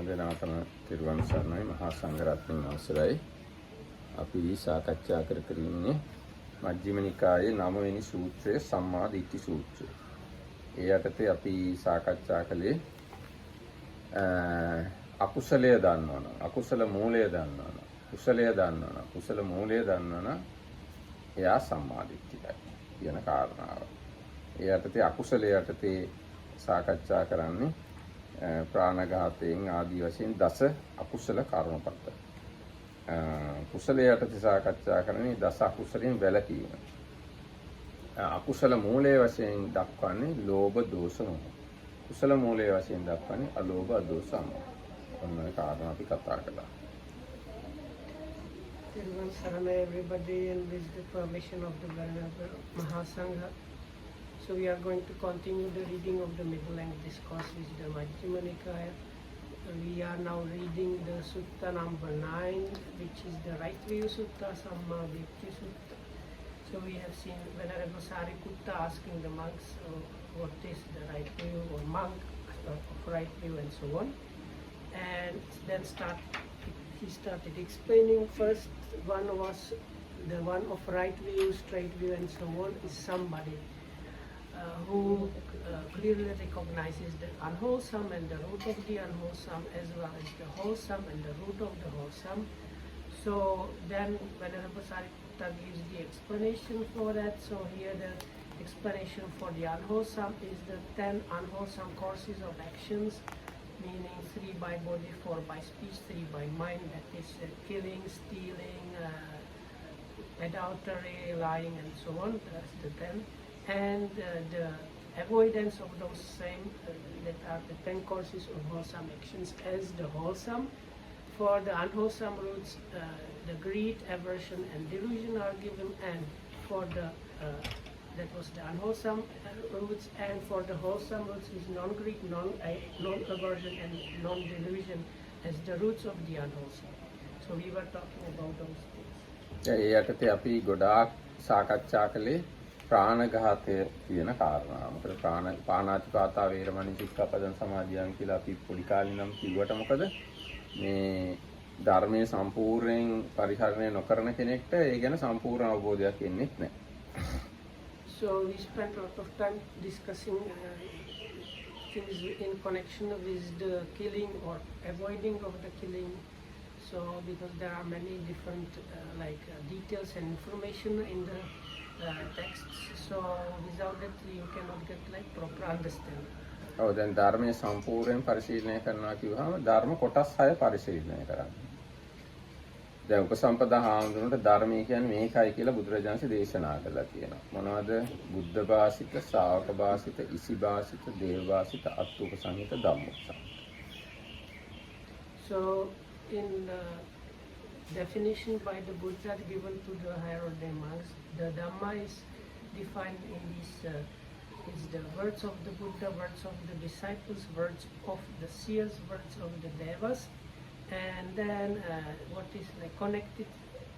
හැමදෙනාටම තිරුවන් සරණයි මහා සංඝරත්නයන් අවසරයි. අපි සාකච්ඡා කර ඉන්නේ මජ්ක්‍ධිම නිකායේ 9 වෙනි සූත්‍රය සම්මාදිට්ඨි සූත්‍රය. ඒ යටතේ අපි සාකච්ඡා කළේ අකුසලය දන්නවනම්, අකුසල මූලය දන්නවනම්, කුසලය දන්නවනම්, කුසල මූලය දන්නවනම් එයා සම්මාදිට්ඨියයි කියන කාරණාව. ඒ යටතේ අකුසලය යටතේ සාකච්ඡා කරන්නේ ප්‍රාණඝාතයෙන් ආදී වශයෙන් දස අකුසල කර්මපත. කුසලයේ යටතේ සාකච්ඡා කරන්නේ දස අකුසලයෙන් වැළකීම. අකුසල මූලයේ වශයෙන් දක්වන්නේ ලෝභ දෝෂ මොහ. කුසල මූලයේ වශයෙන් දක්වන්නේ අලෝභ අදෝෂ මොහ. ඔන්න ඒ කාරණා අපි කතා කළා. Everybody, and with the permission of the Venerable Mahasangha. So we are going to continue the reading of the middle length discourse with the Majjhima Nikaya. We are now reading the Sutta number 9, which is the right view Sutta, Sammaditthi Sutta. So we have seen Venerable Sariputta asking the monks what is the right view or monk of right view and so on. And then he started explaining. First one was the one of right view, straight view and so on is somebody who clearly recognizes the unwholesome and the root of the unwholesome, as well as the wholesome and the root of the wholesome. So then Venerable Sariputta gives the explanation for that. So here the explanation for the unwholesome is the 10 unwholesome courses of actions, meaning 3 by body, 4 by speech, 3 by mind, that is killing, stealing, adultery, lying and so on. That's the 10. And the avoidance of those same that are the 10 courses of wholesome actions as the wholesome. For the unwholesome roots, the greed, aversion and delusion are given, and for the that was the unwholesome roots, and for the wholesome roots is non-greed, non-aversion and non-delusion as the roots of the unwholesome. So we were talking about those things. ඒ යටතේ අපි ගොඩාක් සාකච්ඡා කළේ ප්‍රාණඝාතය කියන කාරණාව. මොකද පාණාතිපාතා වේරමණී සික්ඛාපදං සමාදියාමි කියලා අපි පොඩි කාලේ නම් කිව්වට මොකද මේ ධර්මයේ සම්පූර්ණයෙන් පරිහරණය නොකරන කෙනෙක්ට ඒ ගැන සම්පූර්ණ අවබෝධයක් එන්නේ නැහැ. So we spent a lot of time discussing things in connection with the killing or avoiding of the killing. So because there are many different details and information in the texts, so without that you cannot get proper understanding. ඔව් දැන් ධර්මයේ සම්පූර්ණයෙන් පරිශීලනය කරනවා කිව්වහම ධර්ම කොටස් 6 පරිශීලනය කරන්න. දැන් උපසම්පදා හාමුදුරන්ට ධර්මයේ කියන්නේ මේකයි කියලා බුදුරජාණන්සේ දේශනා කළා කියනවා. මොනවද? බුද්ධ භාෂිත, ශ්‍රාවක භාෂිත, ඉසි භාෂිත, දේව භාෂිත, අත්ූපසංහිත, ධම්මෝපසංහිත. So in the definition by the Buddha given to the higher ordained monks, the Dhamma is defined in this is the words of the Buddha, words of the disciples, words of the seers, words of the devas, and then what is connected,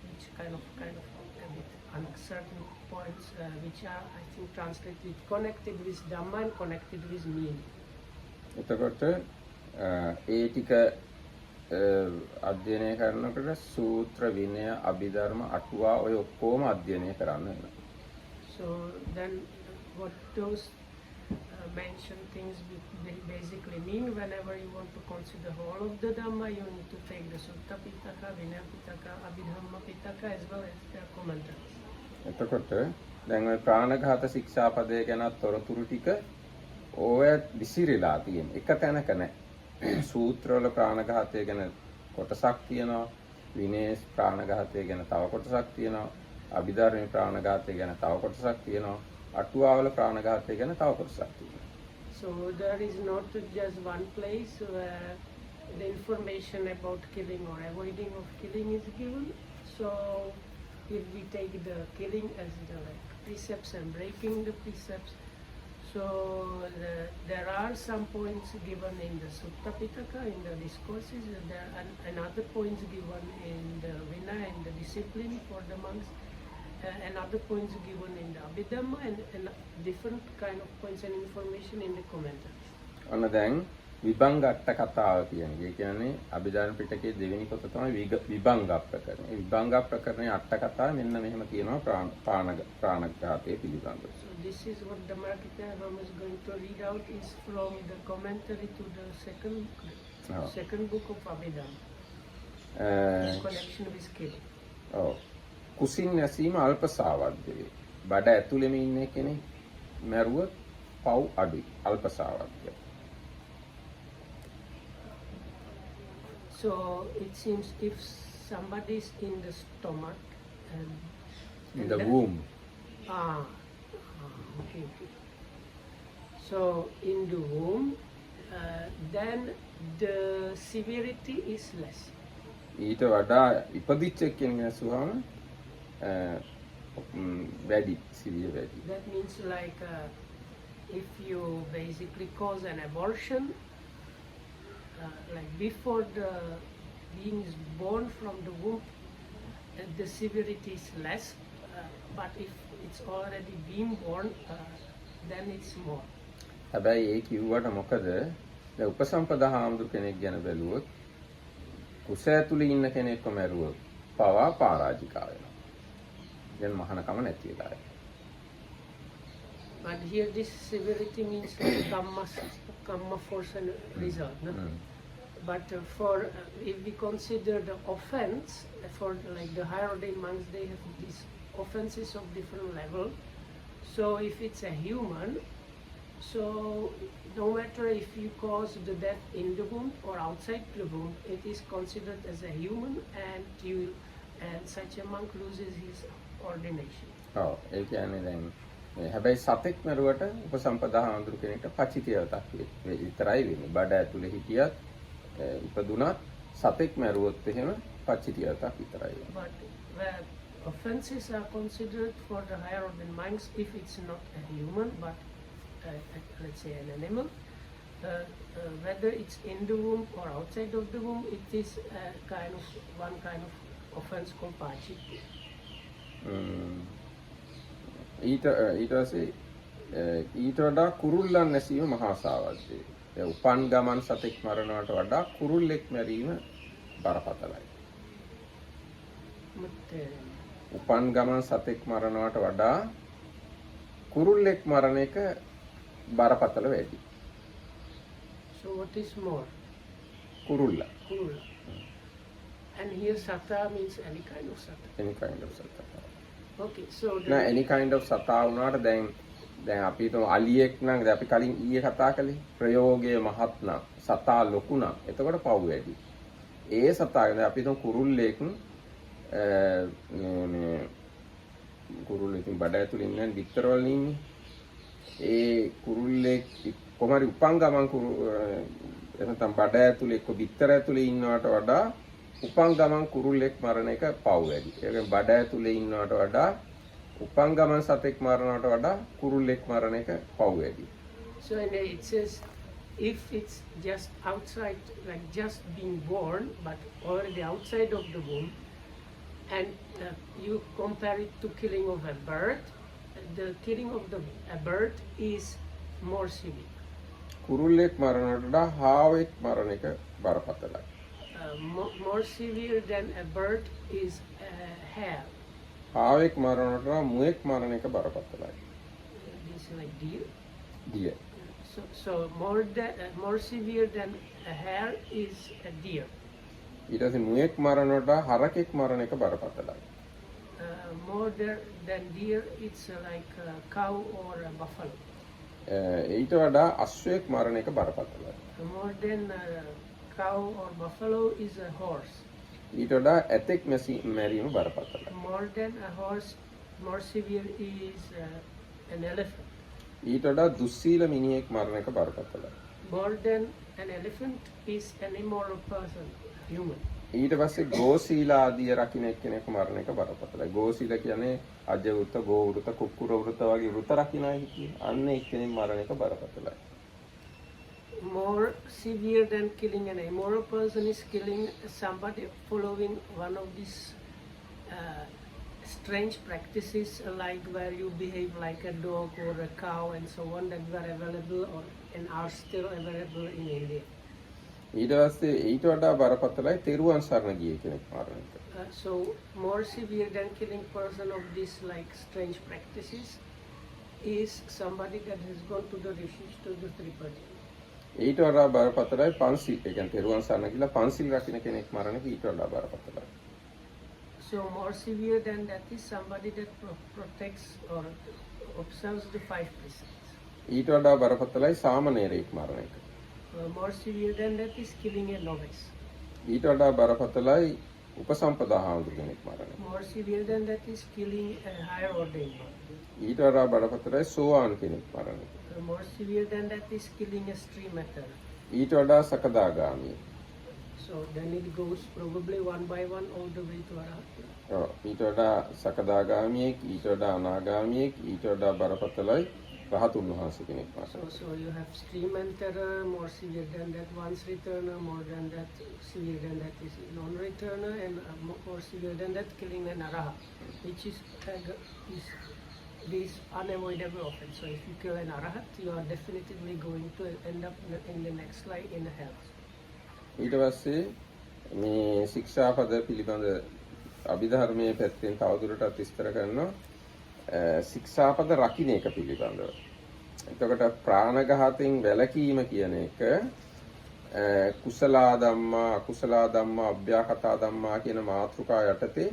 which kind of a bit uncertain points, which are I think translated connected with Dhamma and connected with meaning. එතකොට ඒ ටික අධ්‍යයනය කරනකොට සූත්‍ර විනය අභිධර්ම අටුවා ඔය ඔක්කොම අධ්‍යයනය කරන්න වෙනවා. So then what those mentioned things basically mean, whenever you want to consider whole of the Dhamma, you need to take the Sutta Pitaka, Vinaya Pitaka, Abhidhamma Pitaka as well as their commentaries. එතකොට දැන් ඔය ප්‍රාණඝාත ශික්ෂාපදය ගැන තොරතුරු ටික ඔය විසිරීලා තියෙන එක තැනක නැහැ. සූත්‍රවල ප්‍රාණඝාතය ගැන කොටසක් තියෙනවා, විනය ප්‍රාණඝාතය ගැන තව කොටසක් තියෙනවා, අභිධර්ම ප්‍රාණඝාතය ගැන තව කොටසක් තියෙනවා, අටුවාවල ප්‍රාණඝාතය ගැන තව කොටසක් තියෙනවා. So there is not just one place where the information about killing or avoiding of killing is given. So if we take the killing as the precepts and breaking the precepts, so there are some points given in the Sutta Pitaka, in the discourses, and other points given in the Vinaya and the discipline for the monks, and other points given in the Abhidhamma, and different kind of points and information in the commentaries. ඔන්න දැන් විභංග අට කතාව කියන්නේ. ඒ කියන්නේ අභිධර්ම පිටකයේ දෙවෙනි පොත තමයි විභංග ප්‍රකරණය. ඒ විභංග ප්‍රකරණයේ අට කතාව මෙන්න මෙහෙම තියෙනවා ප්‍රාණඝාතයේ පිළිබඳව. So this is what Dhammatika is going to read out is from the commentary to the second book of Abhidhamma. In connection with killing. ඔව්. කුසින් නැසීම අල්ප සාවද්‍ය වේ. බඩ ඇතුළෙම ඉන්න කෙනෙක් මැරුවොත් පව් අඩුයි. අල්ප සාවද්‍ය. So it seems if somebody is in the stomach and In the womb. Okay. So in the womb, then the severity is less. ඊට වඩා ඉපදිච්ච කෙනෙක් නැසුවාම වැඩි සිවිය වැඩි. That means like if you basically cause an abortion, like before the being is born from the womb, the severity is less. But if it's already been born, then it's more. හැබැයි ඒ කිව්වට මොකද දැන් උපසම්පදා හාමුදුර කෙනෙක් ගැන බැලුවොත් කුස ඇතුලේ ඉන්න කෙනෙක්ව මැරුවොත් පවා පරාජිකා වෙනවා. දැන් මහානකම නැති වෙලා යනවා. But here this severity means like karma force and result. No? But if we consider the offense, for like the higher ordained monks, they have these offenses of different level. So if it's a human, so no matter if you cause the death in the womb or outside the womb, it is considered as a human, and such a monk loses his ordination. ඔව් ඒ කියන්නේ දැන් හැබැයි සතෙක් මරුවට උපසම්පදා හාමුදුර කෙනෙක්ට පචිතියවතක් විතරයි වෙන්නේ. බඩ ඇතුලේ හිටියත් ඉපදුනත් සතෙක් මරුවොත් එහෙම පචිතියවතක් විතරයි වෙන්නේ. But where offenses are considered for the higher ordained monks if it's not a human but let's say an animal, whether it's in the womb or outside of the womb, it is one kind of offense called pachiti. ඊට පස්සේ ඊට වඩා කුරුල්ලන් නැසීම මහා සාවද්‍යයි. ඒ උපන් ගමන් සතෙක් මරනවට වඩා කුරුල්ලෙක් මැරීම බරපතලයි. උපන් ගමන් සතෙක් මරනවට වඩා කුරුල්ලෙක් මරණ එක බරපතල වැඩි. So what is more? කුරුල්ල. And here sata means any kind of sata. Any kind of sata. Okay, so නෑ any kind of සතා වුණාට දැන් අපි හිතමු අලියෙක් නම් දැන් අපි කලින් ඊයේ කතා කළේ ප්‍රයෝගයේ මහත් නම් සතා ලොකු නම් එතකොට පව් වැඩි. ඒ සතා ගැන අපි හිතමු කුරුල්ලෙක් මේ කුරුල්ලෙකින් බඩ ඇතුලේ ඉන්න විතර වල ඉන්නේ. ඒ කුරුල්ලෙක් කොහමරි උපන් ගමන් එතන බඩ ඇතුලේ එක්ක විතර ඇතුලේ ඉන්නවට වඩා උපන් ගමන් කුරුල්ලෙක් මරණ එක පව් වැඩි. ඒ කියන්නේ බඩ ඇතුලේ ඉන්නවට වඩා උපන් ගමන් සතෙක් මරනවට වඩා කුරුල්ලෙක් මරණ එක පව් වැඩි. So it says if it's just outside, like just being born, but already outside of the womb, and you compare it to killing of a bird, the killing of a bird is more severe. කුරුල්ලෙක් මරනවට වඩා හාවෙක් මරණ එක බරපතලයි. More severe than a bird is a hare. හාවෙක් මරනවට වඩා මුවෙක් මරණ එක බරපතලයි. This is like deer. Deer. So more severe than a hare is a deer. ඊට පස්සේ මුවෙක් මරනවට වඩා හරකෙක් මරණ එක බරපතලයි. More than deer, it's like a cow or a buffalo. ඊට වඩා අශ්වයෙක් මරණ එක බරපතලයි. More than a cow or buffalo is a horse. ඊට වඩා ඇතෙක් මැරීම බරපතලයි. More than a horse, more severe is an elephant. ඊට වඩා දුස්සීල මිනිහෙක් මරණ එක බරපතලයි. More than an elephant is an immoral person, human. ඊට පස්සේ ගෝසීල ආදී රකින්න එක්කෙනෙක් මරණ එක බරපතලයි. ගෝසීල කියන්නේ අජ වෘත, ගෝ වෘත, කුක්කුර වෘත වගේ වෘත රකින්න අය කියන්නේ. අන්න එක්කෙනෙක් මරණ එක බරපතලයි. More severe than killing an immoral person is killing somebody following one of these strange practices, like where you behave like a dog or a cow and so on, that were available and are still available in India. ඊට පස්සේ ඊට වඩා බරපතලයි තෙරුවන් සරණ ගිය කෙනෙක් මරණ එක. So more severe than killing person of this like strange practices is somebody that has gone to the rishis to the Tripadi. ඊට වඩා බරපතලයි පන්සිල්. ඒ කියන්නේ තෙරුවන් සරණ කියලා පන්සිල් රකින්න කෙනෙක් මරණ එක ඊට වඩා බරපතලයි. So more severe than that is somebody that protects or observes the 5 precepts. ඊට වඩා බරපතලයි සාමණේරයෙක් මරණ එක. More severe than that is killing a novice. ඊට වඩා බරපතලයි උපසම්පදා හාමුදුරු කෙනෙක් මරණ එක. More severe than that is killing a higher ordained one. ඊට වඩා බරපතලයි සෝවාන් කෙනෙක් මරණ එක. More severe than that is killing a stream eater. ඊට වඩා සකදාගාමී. So then it goes probably one by one all the way to Arahant. ඔව් ඊට වඩා සකදාගාමියෙක් ඊට වඩා අනාගාමියෙක් ඊට වඩා බරපතලයි රහතුන් වහන්සේ කෙනෙක් මරණ. So you have stream enterer, more severe than that once returner, more than that severe than that is non-returner, and more severe than that killing an Arahat, which is this unavoidable offense. So if you kill an Arahat, you are definitively going to end up in the next life in hell. ඊට පස්සේ මේ ශික්ෂාපද පිළිබඳ අභිධර්මයේ පැත්තෙන් තවදුරටත් විස්තර කරනවා ශික්ෂාපද රකින්න එක පිළිබඳව. එතකොට ප්‍රාණඝාතයෙන් වැළකීම කියන එක කුසලා ධම්මා අකුසලා ධම්මා අභ්‍යාකතා ධම්මා කියන මාතෘකා යටතේ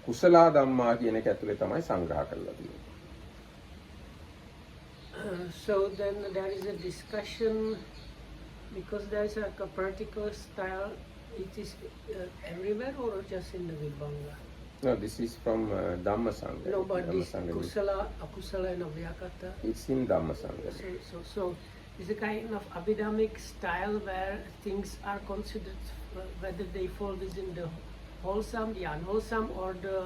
කුසලා ධම්මා කියන එක ඇතුලේ තමයි සංග්‍රහ කරලා තියෙන්නේ. So then there is a discussion because there is a particular style. It is everywhere or just in the Vibhanga? No, this is from Dhammasanga. No, but this Dhammasanga kusala, akusala and avyakata. it's in Dhammasanga. So it's a kind of abhidhamic style where things are considered whether they fall within the wholesome, the unwholesome, or the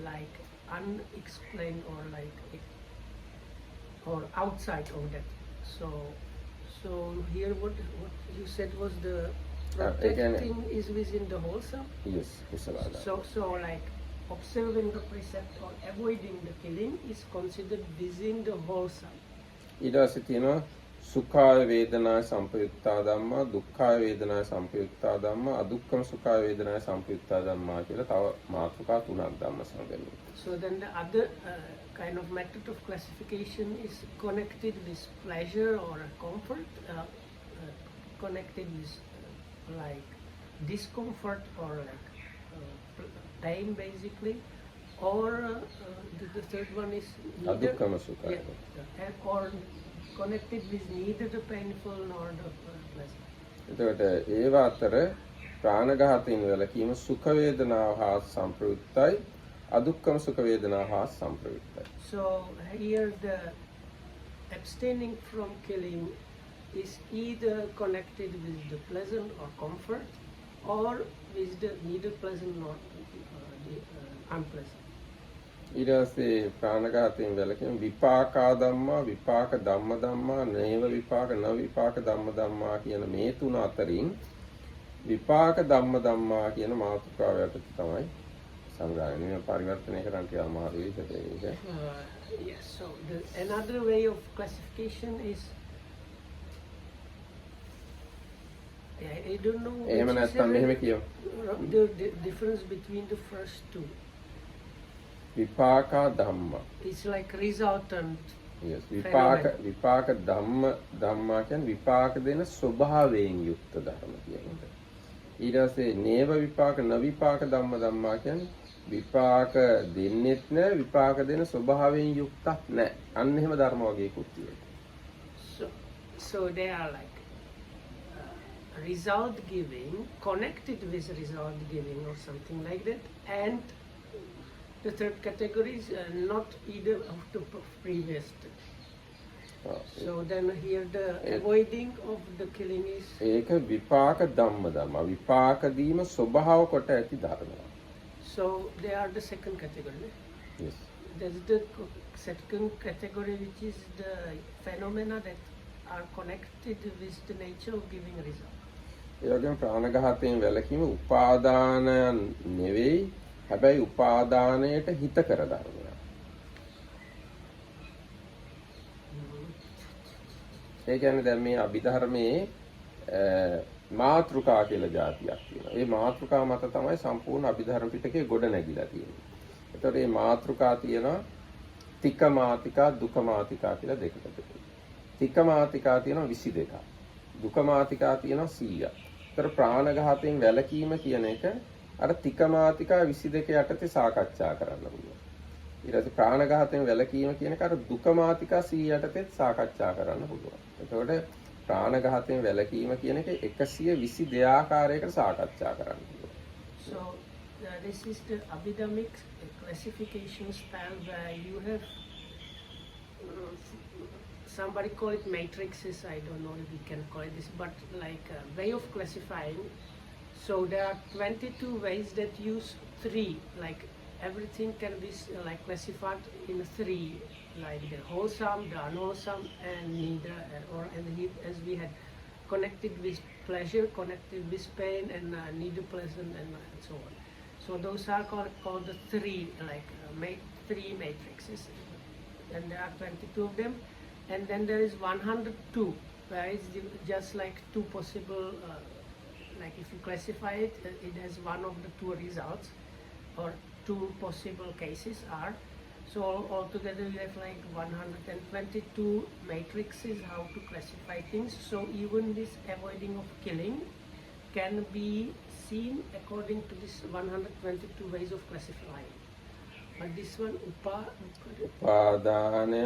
like unexplained or like or outside of that. So here what you said was the protecting is within the wholesome. Yes, kusala dhamma. So like observing the precept or avoiding the killing is considered within the wholesome. ඊට පස්සේ තියෙනවා සුඛාය වේදනාය සම්පයුක්තා ධම්මා දුක්ඛාය වේදනාය සම්පයුක්තා ධම්මා අදුක්ඛම සුඛාය වේදනාය සම්පයුක්තා ධම්මා කියලා තව මාතෘකා තුනක් ධම්මසංගමේ. So then the other kind of method of classification is connected with pleasure or comfort, connected with like discomfort or like pain basically, or the third one is neither, අදුක්ඛම සුඛාය. or connected with neither the painful nor the pleasant. එතකොට ඒව අතර ප්‍රාණඝාතයෙන් වැළකීම සුඛ වේදනාව හා සම්ප්‍රයුක්තයි අදුක්ඛම සුඛ වේදනාව හා සම්ප්‍රයුක්තයි. So here the abstaining from killing is either connected with the pleasant or comfort, or with the neither pleasant nor the unpleasant. ඊට පස්සේ ප්‍රාණඝාතයෙන් වැළකීම විපාකා ධම්මා විපාක ධම්ම ධම්මා නේව විපාක න විපාක ධම්ම ධම්මා කියන මේ තුන අතරින් විපාක ධම්ම ධම්මා කියන මාතෘකාව යටතේ තමයි සංග්‍රහණය පරිවර්තනය කරන්න කියලා අමාරුයි ඒක. Yes, so another way of classification is I don't know එහෙම which is නැත්නම් මෙහෙම කියමු. the difference between the first two. විපාකා ධම්මා. It's like resultant. Yes, විපාක ධම්ම ධම්මා කියන්නේ විපාක දෙන ස්වභාවයෙන් යුක්ත ධර්ම කියන එක. ඊට පස්සේ නේව විපාක න විපාක ධම්ම ධම්මා කියන්නේ විපාක දෙන්නෙත් නැහැ විපාක දෙන ස්වභාවයෙන් යුක්තක් නැහැ. අන්න එහෙම ධර්ම වගේකුත් තියෙනවා. So they are like result giving, connected with result giving or something like that, and the third category is not either of the previous two. So then here the avoiding of the killing is ඒක විපාක ධම්ම ධම්මා විපාක දීම ස්වභාව කොට ඇති ධර්ම. So they are the second category. Yes. There's the second category which is the phenomena that are connected with the nature of giving result. ඒ වගේම ප්‍රාණඝාතයෙන් වැළකීම උපාදානයන් නෙවෙයි හැබැයි උපාදානයට හිත කර ධර්මයක්. ඒ කියන්නේ දැන් මේ අභිධර්මයේ මාතෘකා කියලා જાතියක් තියෙනවා. ඒ මාතෘකා මත තමයි සම්පූර්ණ අභිධර්ම පිටකේ ගොඩ නැගිලා තියෙන්නේ. එතකොට මේ මාතෘකා තියෙනවා තික මාතිකා දුක මාතිකා කියලා දෙකකට. තික මාතිකා තියෙනවා 22ක්. දුක මාතිකා තියෙනවා 100ක්. ඒතර ප්‍රාණඝාතයෙන් වැළකීම කියන එක අර තික මාතිකා 22 යටතේ සාකච්ඡා කරන්න පුළුවන්. ඊට පස්සේ ප්‍රාණඝාතයෙන් වැළකීම කියන එක අර දුක මාතිකා 100 යටතේ සාකච්ඡා කරන්න පුළුවන්. එතකොට ප්‍රාණඝාතයෙන් වැළකීම කියන එක 122 ආකාරයකට සාකච්ඡා කරන්න පුළුවන්. So this is the Abhidharmic classification style where you have somebody call it matrices, I don't know if we can call it this, but like a way of classifying. So there are 22 ways that use 3, like everything can be like classified in 3, like the wholesome, the unwholesome, and neither, as we had connected with pleasure, connected with pain, and neither pleasant, and so on. So those are called the 3, like 3 matrices, and there are 22 of them. And then there is 102, where it's just like 2 possible, like if you classify it, it has one of the 2 results, or 2 possible cases are. So altogether we have like 122 matrices how to classify things. So even this avoiding of killing can be seen according to this 122 ways of classifying. But this one, උපාදානය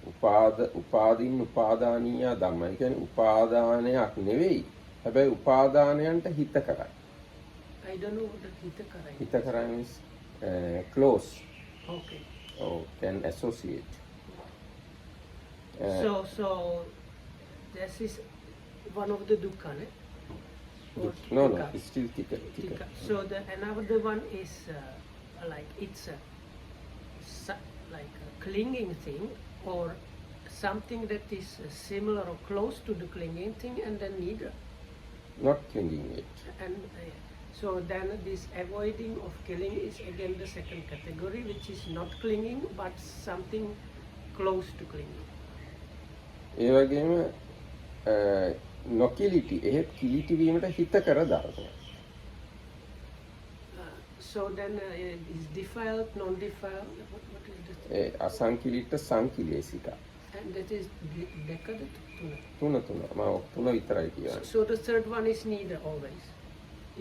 උපාදීන් උපාදානීය ධම්ම. ඒ කියන්නේ උපාදානයක් නෙවෙයි. හැබැයි උපාදානයන්ට හිත කරයි. I don't know what the hita karai. හිත කරයි means close Okay. or can associate. So this is one of the dukkha, ne? Or No, tika. it's still tika. Tika. So the another one is like it's like a clinging thing, or something that is similar or close to the clinging thing, and then neither. Not clinging it. And so then this avoiding of killing is again the second category, which is not clinging but something close to clinging. ඒ වගේම නොකිලිටි එහෙත් කිලිටි වීමට හිත කර ධර්ම. So then is defiled, non-defiled, what is this? අසංකිලිට සංකිලේසික. And that is dekada tuna. තුන මම විතරයි කියන්නේ. So the third one is neither always.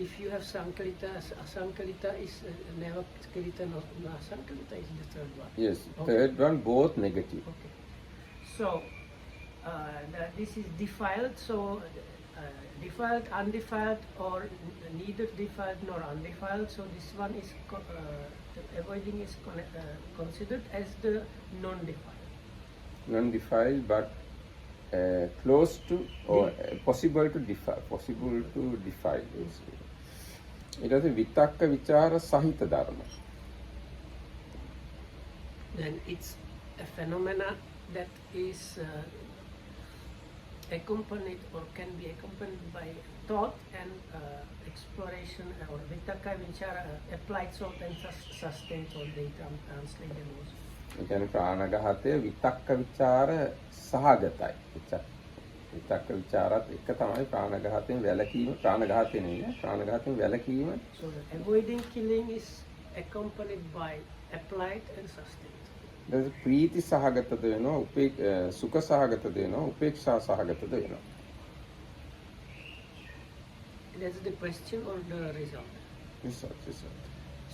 If you have sankalita, asankalita is never kilita, no asankalita is the third one. Yes, Okay. third one both negative. Okay. So this is defiled. So defiled, undefiled, or neither defiled nor undefiled. So this one is the avoiding is considered as the non-defiled. Non-defiled but close to or possible to defile. Possible to defile. ඊට පස්සේ විතක්ක විචාර සහිත ධර්ම. Then it's a phenomena that is accompanied or can be accompanied by thought and exploration, or vitakka vichara, applied thought and sustained thought, they translate them also. ඒ කියන්නේ ප්‍රාණඝාතය විතක්ක විචාර සහගතයි. විතක්ක විචාරත් එක තමයි ප්‍රාණඝාතයෙන් වැළකීම. ප්‍රාණඝාතය නෙවෙයි, ප්‍රාණඝාතයෙන් වැළකීම. So the avoiding killing is accompanied by applied and sustained. දැන් ප්‍රීති සහගතද වෙනවා, සුඛ සහගතද වෙනවා, උපේක්ෂා සහගතද වෙනවා. That's the question or the result. Result.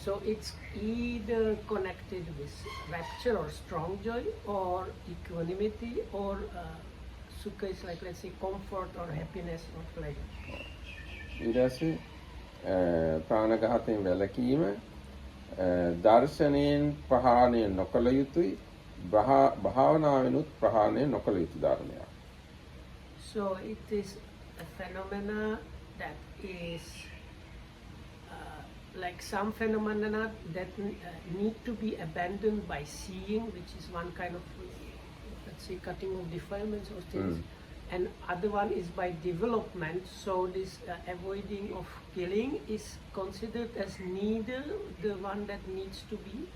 So it's either connected with rapture or strong joy, or equanimity, or sukha is like, let's say, comfort or happiness or pleasure. ඊට පස්සේ ප්‍රාණඝාතයෙන් වැළකීම දර්ශනයෙන් ප්‍රහාණය නොකළ යුතුයි, භාවනාවෙනුත් ප්‍රහාණය නොකළ යුතු ධර්මයක්. So it is a phenomena that is like some phenomena that need to be abandoned by seeing, which is one kind of, let's say, cutting of defilements or things, and other one is by development. So this avoiding of killing is considered as neither the one that needs to be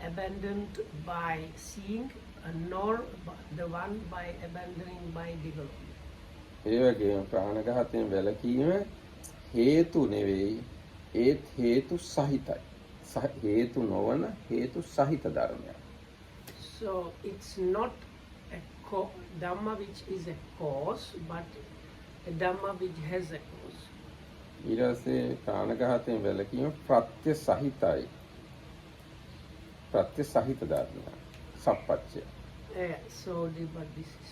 abandoned by seeing, nor the one by abandoning by development. ඒ වගේම ප්‍රාණඝාතයෙන් වැළකීම හේතු නෙවෙයි, ඒත් හේතු සහිතයි. හේතු නොවන හේතු සහිත ධර්මයක්. So it's not a dhamma which is a cause, but a dhamma which has a cause. ඊට පස්සේ ප්‍රාණඝාතයෙන් වැළකීම ප්‍රත්‍ය සහිතයි. ප්‍රත්‍ය සහිත ධර්මයක්. සප්පච්චය. So but this is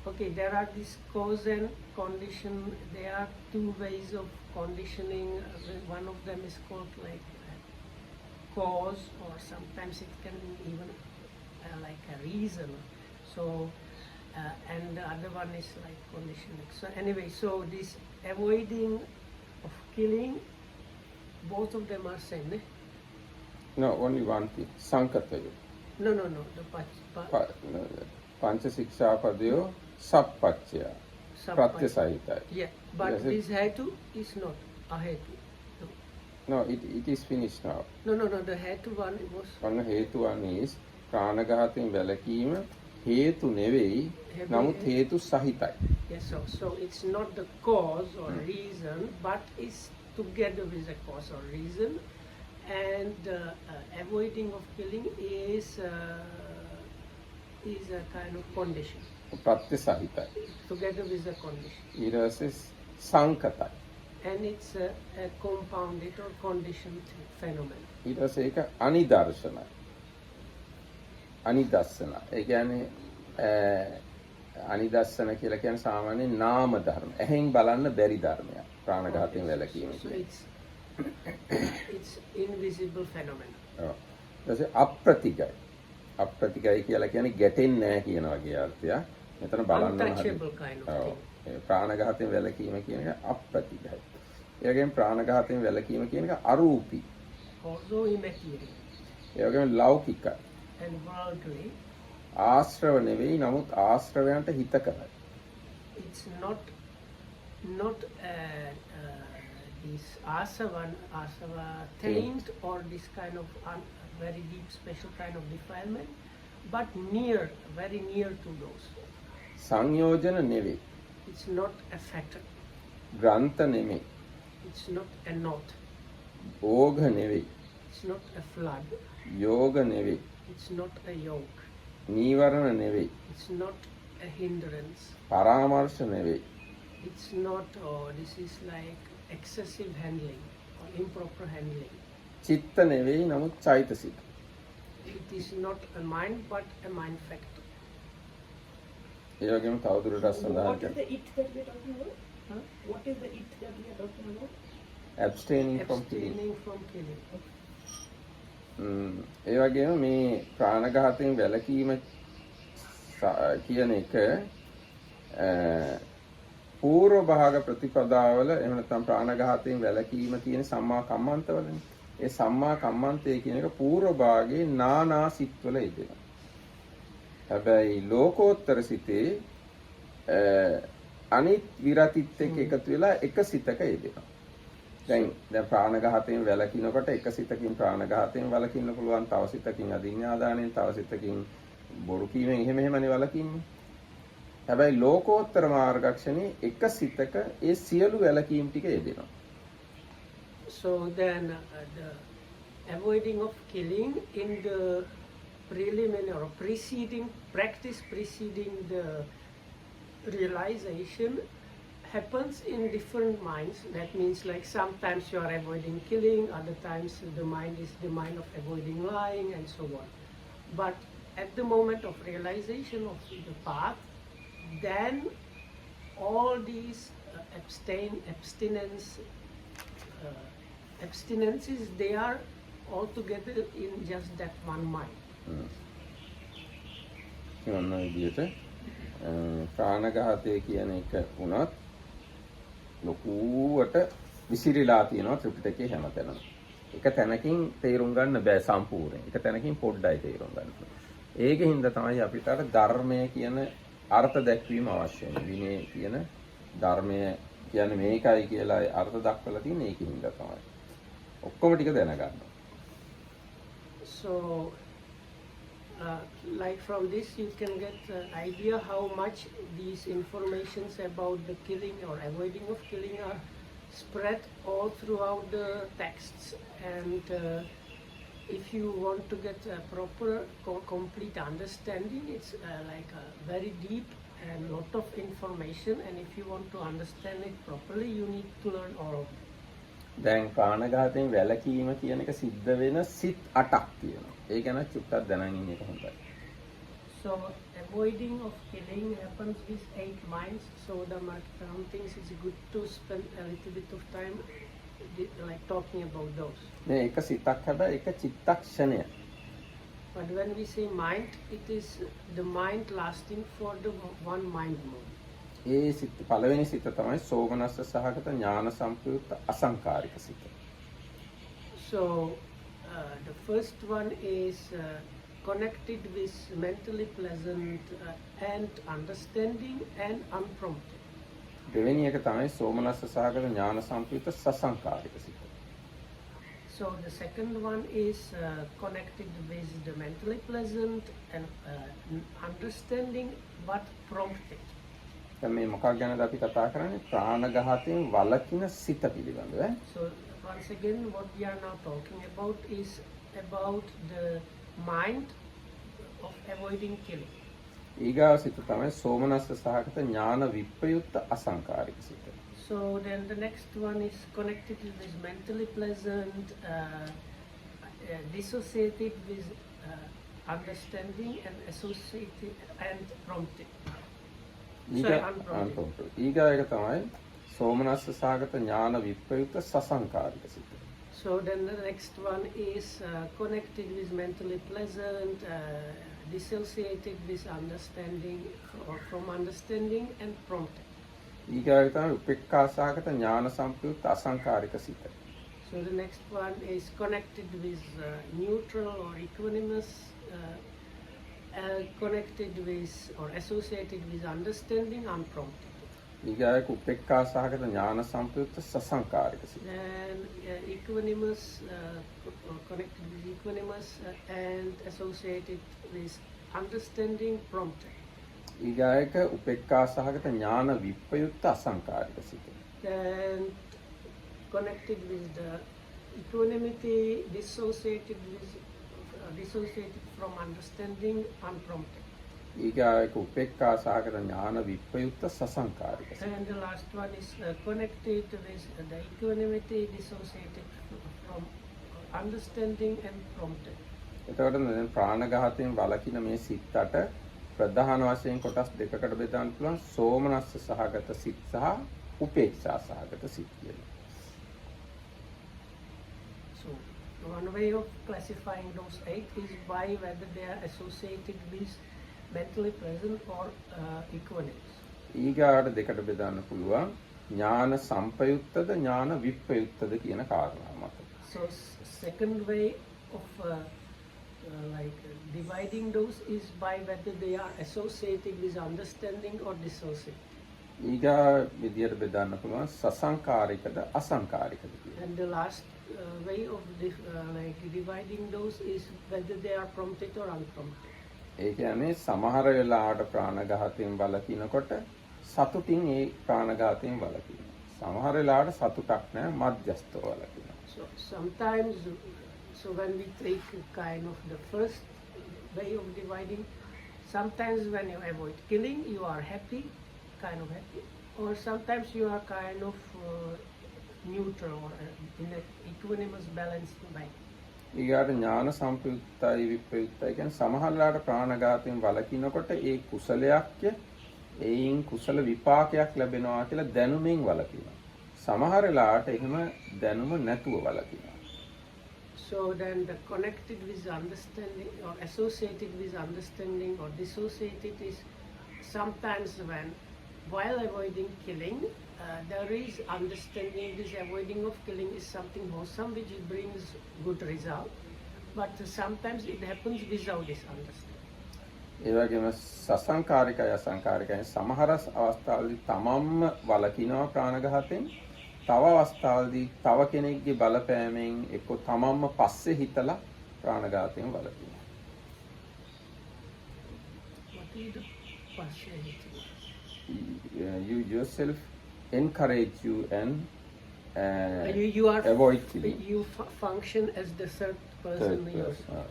okay. There are this cause and condition. There are two ways of conditioning. One of them is called like cause, or sometimes it can be even like a reason. So and the other one is like conditioning. So anyway, so this avoiding of killing, both of them are same. Eh? No, only one thing. සංකතය. No. The පංච ශික්ෂාපදයෝ සප්පච්චය. ප්‍රත්‍ය සහිතයි. Yeah, but Yes, this hetu is not ahetu. No, it is finished now. No. The hetu one was ඔන්න හේතුවන් is ප්‍රාණඝාතයෙන් වැළකීම හේතු නෙවෙයි, නමුත් හේතු සහිතයි. yes. So it's not the cause or reason, but it's together with the cause or reason, and avoiding of killing is a kind of condition. ප්‍රත්‍ය සහිතයි. Together with the condition, ඊට පස්සේ සංකතයි. and it's a compounded or conditioned phenomenon. ඊට පස්සේ ඒක අනිදර්ශනයි. අනිදස්සන. ඒ කියන්නේ අනිදස්සන කියලා කියන්නේ සාමාන්‍යයෙන් නාම ධර්ම. ඇහෙන් බලන්න බැරි ධර්මයක්. ප්‍රාණඝාතයෙන් වැළකීම So කියන්නේ. it's invisible phenomenon. ඔව්. ඊට පස්සේ අප්‍රතිගයි. අප්‍රතිගයි කියලා කියන්නේ ගැටෙන්නේ නැහැ කියන වගේ අර්ථයක්. මෙතන බලන්න Untouchable kind of thing. ප්‍රාණඝාතයෙන් වැළකීම කියන එක අප්‍රතිගයි. ඒ වගේම ප්‍රාණඝාතයෙන් වැළකීම කියන එක අරූපී. Also immaterial ඒ වගේම ලෞකිකයි. and worldly. ආශ්‍රව නෙවෙයි, නමුත් ආශ්‍රවයන්ට හිත කරයි. It's not this asava taint or this kind of very deep special kind of defilement, but very near to those. සංයෝජන නෙවෙයි. It's not a factor. ග්‍රන්ථ නෙවෙයි. It's not a knot. ඕඝ නෙවෙයි. It's not a flood. යෝග නෙවෙයි. It's not a yoke. නීවරණ නෙවෙයි. It's not a hindrance. පරාමර්ශ නෙවෙයි. It's not, this is like excessive handling or improper handling. චිත්ත නෙවෙයි, නමුත් චෛතසික. It is not a mind, but a mind factor. ඒ වගේම තවදුරටත් සඳහන් What is කරනවා. the it that we are talking about? Huh? What is the it that we are talking about? abstaining from killing. Abstaining from killing. ඒ වගේම මේ ප්‍රාණඝාතයෙන් වැළකීම කියන එක පූර්ව භාග ප්‍රතිපදාවල එහෙම නැත්නම් ප්‍රාණඝාතයෙන් වැළකීම තියෙන සම්මා කම්මන්තවලනේ. ඒ සම්මා කම්මන්තය කියන එක පූර්ව භාගයේ නානා සිත්වල යෙදෙනවා. හැබැයි ලෝකෝත්තර සිතේ අනිත් විරතිත් එක්ක එකතු වෙලා එක සිතක යෙදෙනවා. දැන් ප්‍රාණඝාතයෙන් වැළකිනකොට එක සිතකින් ප්‍රාණඝාතයෙන් වළකින්න පුළුවන්, තව සිතකින් අදින්නාදානෙන්, තව සිතකින් බොරු කීමෙන් එහෙමනේ වළකින්නේ. හැබැයි ලෝකෝත්තර මාර්ගක්ෂණේ එක සිතක ඒ සියලු වැළකීම් ටික යෙදෙනවා. So then the avoiding of killing in the preliminary or preceding practice preceding the realization happens in different minds. That means like sometimes you are avoiding killing, other times the mind is the mind of avoiding lying and so on. But at the moment of realization of the path, then all these abstinences, they are all together in just that one mind. මොන විදියට ප්‍රාණඝාතය කියන එක වුණත් ලොකුවට විසිරීලා තියෙනවා ත්‍රිපිටකයේ හැමතැනම. එක තැනකින් තේරුම් ගන්න බෑ සම්පූර්ණයෙන්. එක තැනකින් පොඩ්ඩයි තේරුම් ගන්න. ඒකෙන් තමයි අපිට අර ධර්මය කියන අර්ථ දැක්වීම අවශ්‍ය වෙන්නේ. විනය කියන ධර්මය කියන්නේ මේකයි කියලා අර්ථ දක්වලා තියෙන ඒකින්ද තමයි. ඔක්කොම ටික දැනගන්න. So like from this you can get an idea how much these informations about the killing or avoiding of killing are spread all throughout the texts. And if you want to get a proper complete understanding, it's like a very deep and lot of information, and if you want to understand it properly you need to learn all of it. දැන් ප්‍රාණඝාතයෙන් වැළකීම කියන එක සිද්ධ වෙන සිත් 8ක් තියෙනවා. ඒ ගැන චුට්ටක් දැනගෙන ඉන්න එක හොඳයි. So avoiding of killing happens with 8 minds. So the Markram thinks it's good to spend a little bit of time like talking about those. මේ එක සිතක් හැබැයි එක චිත්තක්ෂණය. But when we say mind, it is the mind lasting for the one mind mode. ඒ සිත් පළවෙනි සිත තමයි සෝමනස්ස සහගත ඥාන සම්ප්‍රයුක්ත අසංකාරික සිත. So the first one is connected with mentally pleasant and understanding and unprompted. දෙවෙනි එක තමයි සෝමනස්ස සහගත ඥාන සම්ප්‍රයුක්ත සසංකාරික සිත. So the second one is connected with the mentally pleasant and understanding but prompted. දැන් මේ මොකක් ගැනද අපි කතා කරන්නේ? ප්‍රාණඝාතයෙන් වළකින සිත පිළිබඳව. So once again what we are now talking about is about the mind of avoiding killing. ඊගාව සිත තමයි සෝමනස්ස සහගත ඥාන විප්‍රයුක්ත අසංකාරික සිත. So then the next one is connected with mentally pleasant, dissociated with understanding and associated and prompted. unprompted. ඊගාව එක තමයි සෝමනස්ස සහගත ඥාන විප්‍රයුක්ත සසංකාරික සිත. So then the next one is connected with mentally pleasant, dissociated with understanding or from understanding and prompted. ඊගාව එක තමයි උපේක්ඛා සහගත ඥාන සම්ප්‍රයුක්ත අසංකාරික සිත. So the next one is connected with neutral or equanimous, connected with or associated with understanding unprompted. ඊගාව එක උපේක්ඛා සහගත ඥාන සම්ප්‍රයුක්ත සසංකාරික සිත. Then equanimous, connected with equanimous and associated with understanding prompted. ඊගාව එක උපේක්ඛා සහගත ඥාන විප්‍රයුක්ත අසංකාරික සිත. Then connected with the equanimity, dissociated from understanding unprompted. ඊගාව එක උපේක්ඛා සහගත ඥාන විප්‍රයුක්ත සසංකාරික සිත. And the last one is connected with the equanimity, dissociated from understanding and prompted. එතකොට දැන් ප්‍රාණඝාතයෙන් වළකින මේ සිත් 8 ප්‍රධාන වශයෙන් කොටස් දෙකකට බෙදන්න පුළුවන්. සෝමනස්ස සහගත සිත් සහ උපේක්ෂා සහගත සිත් කියලා. So one way of classifying those 8 is by whether they are associated with mentally present or equanimous. ඊගාට දෙකට බෙදන්න පුළුවන්. ඥාන සම්පයුක්තද ඥාන විප්‍රයුක්තද කියන කාරණා මත. So second way of dividing those is by whether they are associated with understanding or dissociated. ඊගා විදියට බෙදන්න පුළුවන් සසංකාරිකද අසංකාරිකද කියලා. And the last way of dividing those is whether they are prompted or unprompted. ඒ කියන්නේ සමහර වෙලාවට ප්‍රාණඝාතයෙන් වළකිනකොට සතුටින් ඒ ප්‍රාණඝාතයෙන් වළකිනවා. සමහර වෙලාවට සතුටක් නැහැ මධ්‍යස්ථව වළකිනවා. So sometimes, so when we take kind of the first way of dividing, sometimes when you avoid killing, you are happy, kind of happy, or sometimes you are kind of neutral or in an equanimous balanced way. ඊගාට ඥාන සම්ප්‍රයුක්තයි විප්‍රයුක්තයි කියන්නේ සමහර වෙලාවට ප්‍රාණඝාතයෙන් වළකිනකොට ඒ කුසලයක්ය ඒයින් කුසල විපාකයක් ලැබෙනවා කියලා දැනුමින් වළකිනවා. සමහර වෙලාවට එහෙම දැනුම නැතුව වළකිනවා. So then the connected with understanding or associated with understanding or dissociated is sometimes when while avoiding killing there is understanding this avoiding of killing is something wholesome which brings good result, but sometimes it happens without this understanding. ඒ වගේම සසංකාරිකය අසංකාරිකය සමහර අවස්ථාවලදී තමන්ම වළකිනවා ප්‍රාණඝාතයෙන්. තව අවස්ථාවලදී තව කෙනෙක්ගේ බලපෑමෙන් එක්ක තමන්ම පස්සේ හිතලා ප්‍රාණඝාතයෙන් වළකිනවා. ඊට පස්සේ හිතෙනවා. You yourself encourage you and You are avoid killing. you function as the third person. Third person. yourself.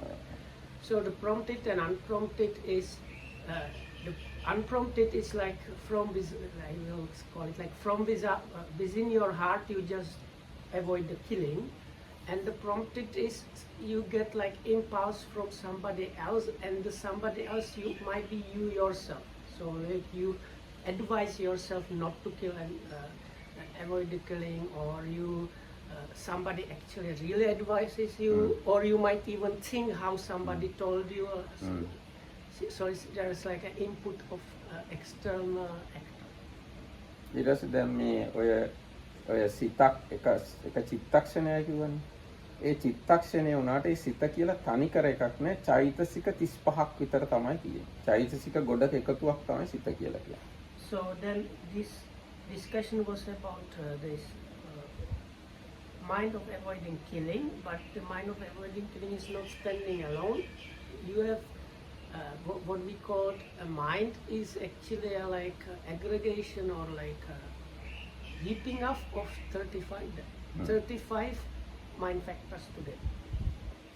So the prompted and unprompted is the unprompted is like from this. I will call it like from within your heart. You just avoid the killing, and the prompted is you get like impulse from somebody else, and the somebody else you might be you yourself. So like you advise yourself not to kill and avoid the killing, or you somebody actually really advises you, or you might even think how somebody told you. So there is like an input of external actor. ඊට පස්සේ දැන් මේ ඔය සිතක් එක චිත්තක්ෂණය කියවනේ. ඒ චිත්තක්ෂණය වුණාට ඒ සිත කියලා තනිකර එකක් නෑ. චෛතසික 35ක් විතර තමයි තියෙන්නේ. චෛතසික ගොඩක එකතුවක් තමයි සිත කියලා කියන්නේ. So then this discussion was about this mind of avoiding killing, but the mind of avoiding killing is not standing alone. You have what we call a mind is actually like aggregation or like heaping up of 35 mind factors together.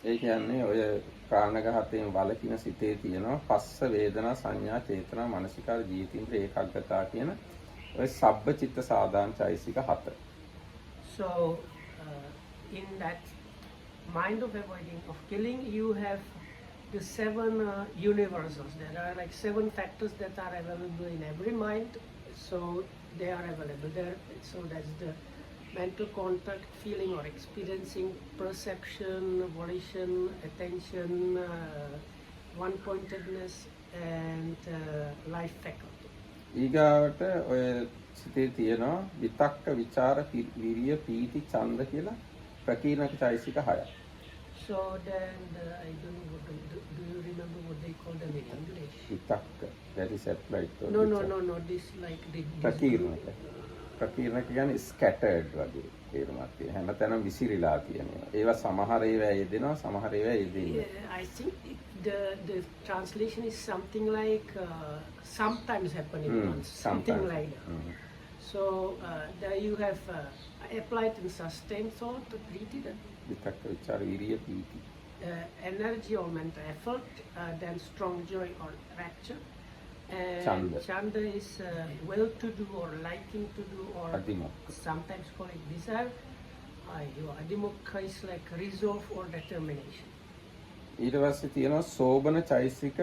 ඒ කියන්නේ ඔය ප්‍රාණඝාතයෙන් වළකින සිතේ තියෙනවා පස්ස වේදනා සංඥා චේතනා මනසිකාර ජීවිතින්ද්‍ර ඒකාග්‍රතා කියන ඔය සබ්බ චිත්ත සාධාන චෛසික 7. So in that mind of avoiding of killing, you have the 7 universals. There are like 7 factors that are available in every mind. So they are available there. So that's the mental contact, feeling or experiencing, perception, volition, attention, one-pointedness, and life faculty. ඊගාවට ඔය සිතේ තියෙනවා විතක්ක විචාර විරිය පීති ඡන්ද කියලා ප්‍රකීර්ණක චෛසික 6ක්. So then I don't know do you remember what they call them in English? විතක්ක that is applied to No, this like the ප්‍රකීර්ණක. ප්‍රකීර්ණක කියන්නේ scattered වගේ තේරුමක් තියෙන. හැමතැනම විසිරීලා තියෙනවා. ඒවා සමහර ඒවා යෙදෙනවා සමහර ඒවා යෙදෙන්නේ. I think the translation is something like sometimes happening once, something like that. So there you have applied and sustained thought, treated විතක්ක විචාර විරිය පීති. energy or mental effort, then strong joy or rapture. Chanda. Chanda is will to do or liking to do, or Adimokha. sometimes call it desire. Adimokha is like resolve or determination. ඊට පස්සේ තියෙනවා සෝබන චෛසික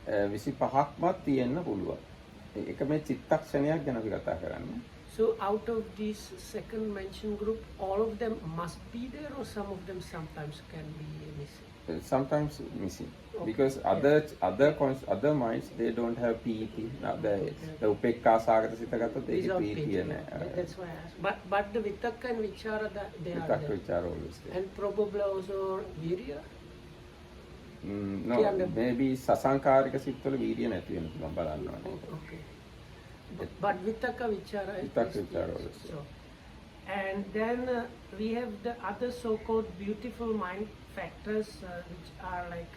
25ක්වත් තියෙන්න පුළුවන්. ඒක මේ චිත්තක්ෂණයක් ගැන අපි කතා කරන්නේ. So out of this second mentioned group, all of them must be there, or some of them sometimes can be missing? Sometimes missing. Okay. Because other minds they don't have piti. The upekka sagata sita gatta they Without piti piti, and that's why I asked. But the vitakka and vichara, they are vitakka there. vichara always there. And probably also virya. No, maybe sasankarika සිත්වල වීර්ය නැති වෙන පුළුවන් බලන්න ඕනේ. Okay. But vitakka vichara Vitakka is vichara yes, also. so. And then we have the other so-called beautiful mind factors, which are like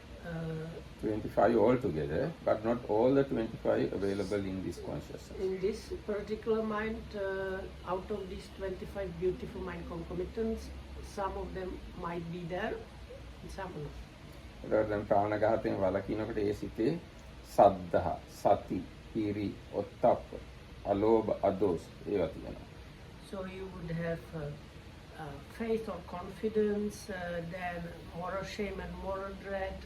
25 altogether, but not all the 25 available in this consciousness. in this particular mind, out of these 25 beautiful mind concomitants, some of them might be there, and some not. ඒකට දැන් ප්‍රාණඝාතයෙන් වළකිනකොට ඒ සිතේ සද්ධා, සති, හිරි, ඔත්තප්ප, අලෝභ, අදෝස ඒවා තියෙනවා. So you would have faith or confidence, then moral shame and moral dread,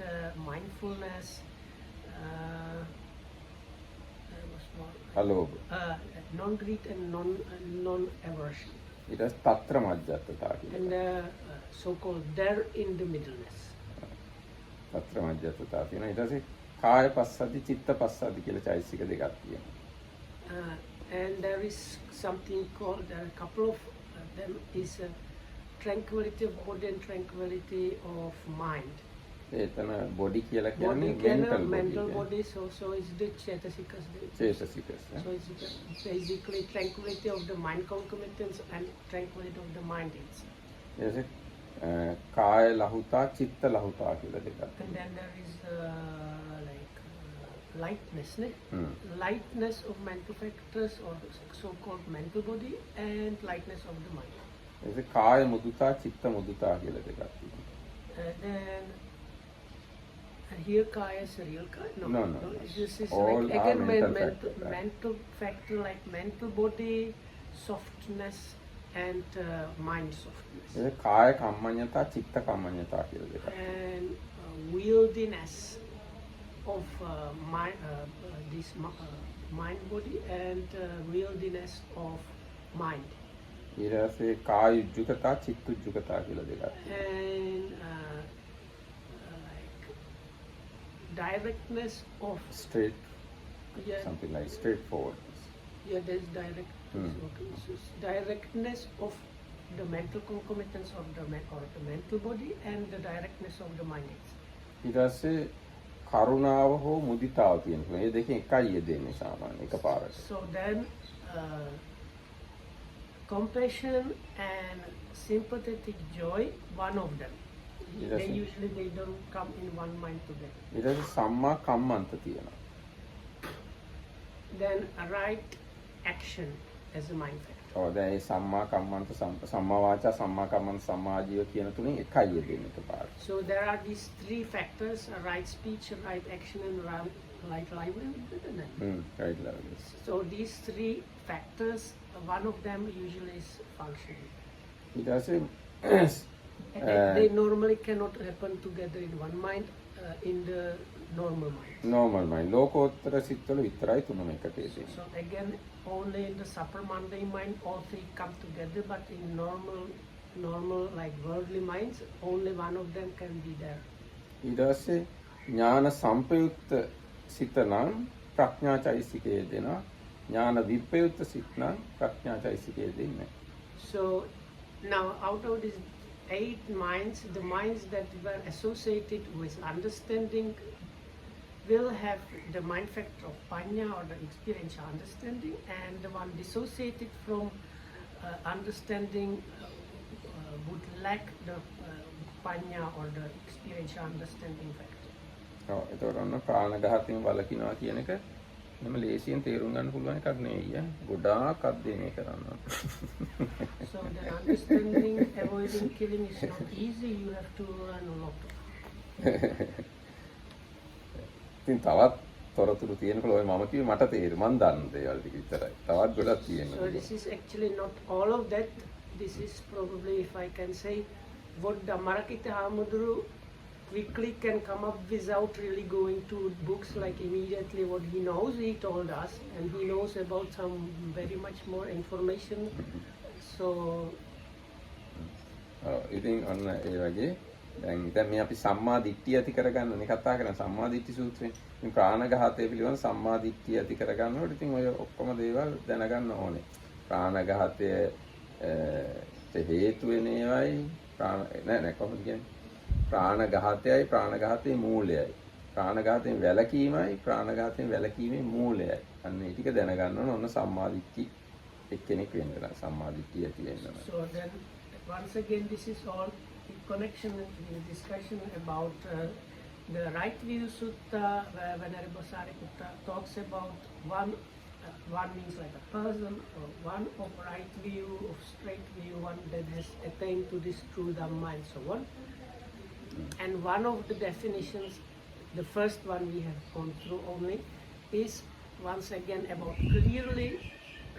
mindfulness, අලෝභ. non-greed and non-aversion, ඊට පස්සේ తත්‍ර මජ්ජත්තතා කියලා. and so-called there in the middleness. తත්‍ර මජ්ජත්තතා තියෙනවා. ඊට පස්සේ කාය පස්සද්ධි, චිත්ත පස්සද්ධි කියලා චෛතසික දෙකක් තියෙනවා. And there is something called, there are a couple of them is tranquility of body and tranquility of mind. එතන බොඩි කියලා Body කියන්නේ mental body, so is the cetasikas. චේතසිකස්. So it's basically tranquility of the mind concomitants and tranquility of the mind itself. ඊට කාය ලහුතා, චිත්ත ලහුතා කියලා දෙකක්. And then there is like lightness, ne? Hmm. Lightness of mental factors or so-called mental body and lightness of the mind. ඒක කාය මුදුතා චිත්ත මුදුතා කියලා දෙකක් තියෙනවා. Then here kaya is a real kaya? No. This is All like are again mental mental factor like mental body, softness and mind softness. ඒක කාය කම්මඤ්ඤතා චිත්ත කම්මඤ්ඤතා කියලා දෙකක්. And wieldiness of this mind body and wieldiness of mind. ඊට පස්සේ කාය උජ්ජුකතා චිත්ත උජ්ජුකතා කියලා දෙකක්. And like directness of Straight, yeah, something like straightforward. yeah, there's direct Hmm. okay, so directness of the mental concomitants of the or the mental body and the directness of the mind. ඊට පස්සේ කරුණාව හෝ මුදිතාව තියෙනවා. මේ දෙකෙන් එකයි යෙදෙන්නේ සාමාන්‍ය එකපාරට. So then compassion and sympathetic joy, one of them. Yes, They yes. usually they don't come in one mind together. ඊට පස්සේ සම්මා කම්මන්ත තියෙනවා. Then right action as a mind factor. ඔව් දැන් මේ සම්මා කම්මන්ත සම්මා වාචා සම්මා කම්මන්ත සම්මා ආජීව කියන තුنين එකයි යෙදෙන්නේ එකපාරට. So there are these three factors: right speech, right action, and right livelihood. Isn't it? right level. So these three factors, one of them usually is functioning. ඊට පස්සේ And they normally cannot happen together in one mind, in the normal mind. normal mind ලෝකෝත්තර සිත්වල විතරයි තුනම එකට යෙදෙන්නේ. So again, only in the super mundane mind, all three come together, but in normal like worldly minds, only one of them can be there. ඊට පස්සේ ඥාන සම්පයුක්ත සිත නම් ප්‍රඥා චෛසිකය යෙදෙනවා. ඥාන විප්‍රයුක්ත සිත් නම් ප්‍රඥා චෛසිකය යෙදෙන්නේ නැහැ. So now out of these 8 minds, the minds that were associated with understanding will have the mind factor of panya or the experiential understanding, and the one dissociated from understanding would lack the panya or the experiential understanding factor. ඔව් ඒතකොට ඔන්න ප්‍රාණඝාතයෙන් වළකිනවා කියන එක එහෙම ලේසියෙන් තේරුම් ගන්න පුළුවන් එකක් නෙවෙයි ඈ. ගොඩාක් අධ්‍යයනය කරන්න. So the understanding, avoiding killing is not easy. You have to learn a lot. ඉතින් තවත් තොරතුරු තියෙනකොට ඔය මම කිව්වේ මට තේරෙයි මන් දන්න දේවල් ටික විතරයි. තවත් ගොඩක් තියෙනවා. So this is actually not all of that. This is probably, if I can say, what Dhammarakita Hamuduru quickly can come up without really going to books, like immediately what he knows, he told us, and he knows about some very much more information. So ඉතින් ඔන්න ඒ වගේ දැන් මේ අපි සම්මා දිට්ඨිය ඇති කරගන්නනේ කතා කරන්නේ සම්මා දිට්ඨි සූත්‍රයෙන්. ඉතින් ප්‍රාණඝාතය පිළිබඳ සම්මා දිට්ඨිය ඇති කරගන්නකොට ඉතින් ඔය ඔක්කොම දේවල් දැනගන්න ඕනේ. ප්‍රාණඝාතය හේතු වෙන ඒවායි නෑ කොහොමද කියන්නේ? ප්‍රාණඝාතයයි ප්‍රාණඝාතයේ මූලයයි. ප්‍රාණඝාතයෙන් වැළකීමයි ප්‍රාණඝාතයෙන් වැළකීමේ මූලයයි. අන්න ඒ ටික දැනගන්න ඕන ඔන්න සම්මා දිට්ඨි එක්කෙනෙක් වෙන්න නම් සම්මා දිට්ඨිය ඇති වෙන්න නම්. So then, once again, this is all in connection with the discussion about the right view sutta, where Venerable Sariputta talks about one means like a person, or one of right view, of straight view, one that has attained to this true Dhamma and so on. And one of the definitions, the first one we have gone through only, is once again about clearly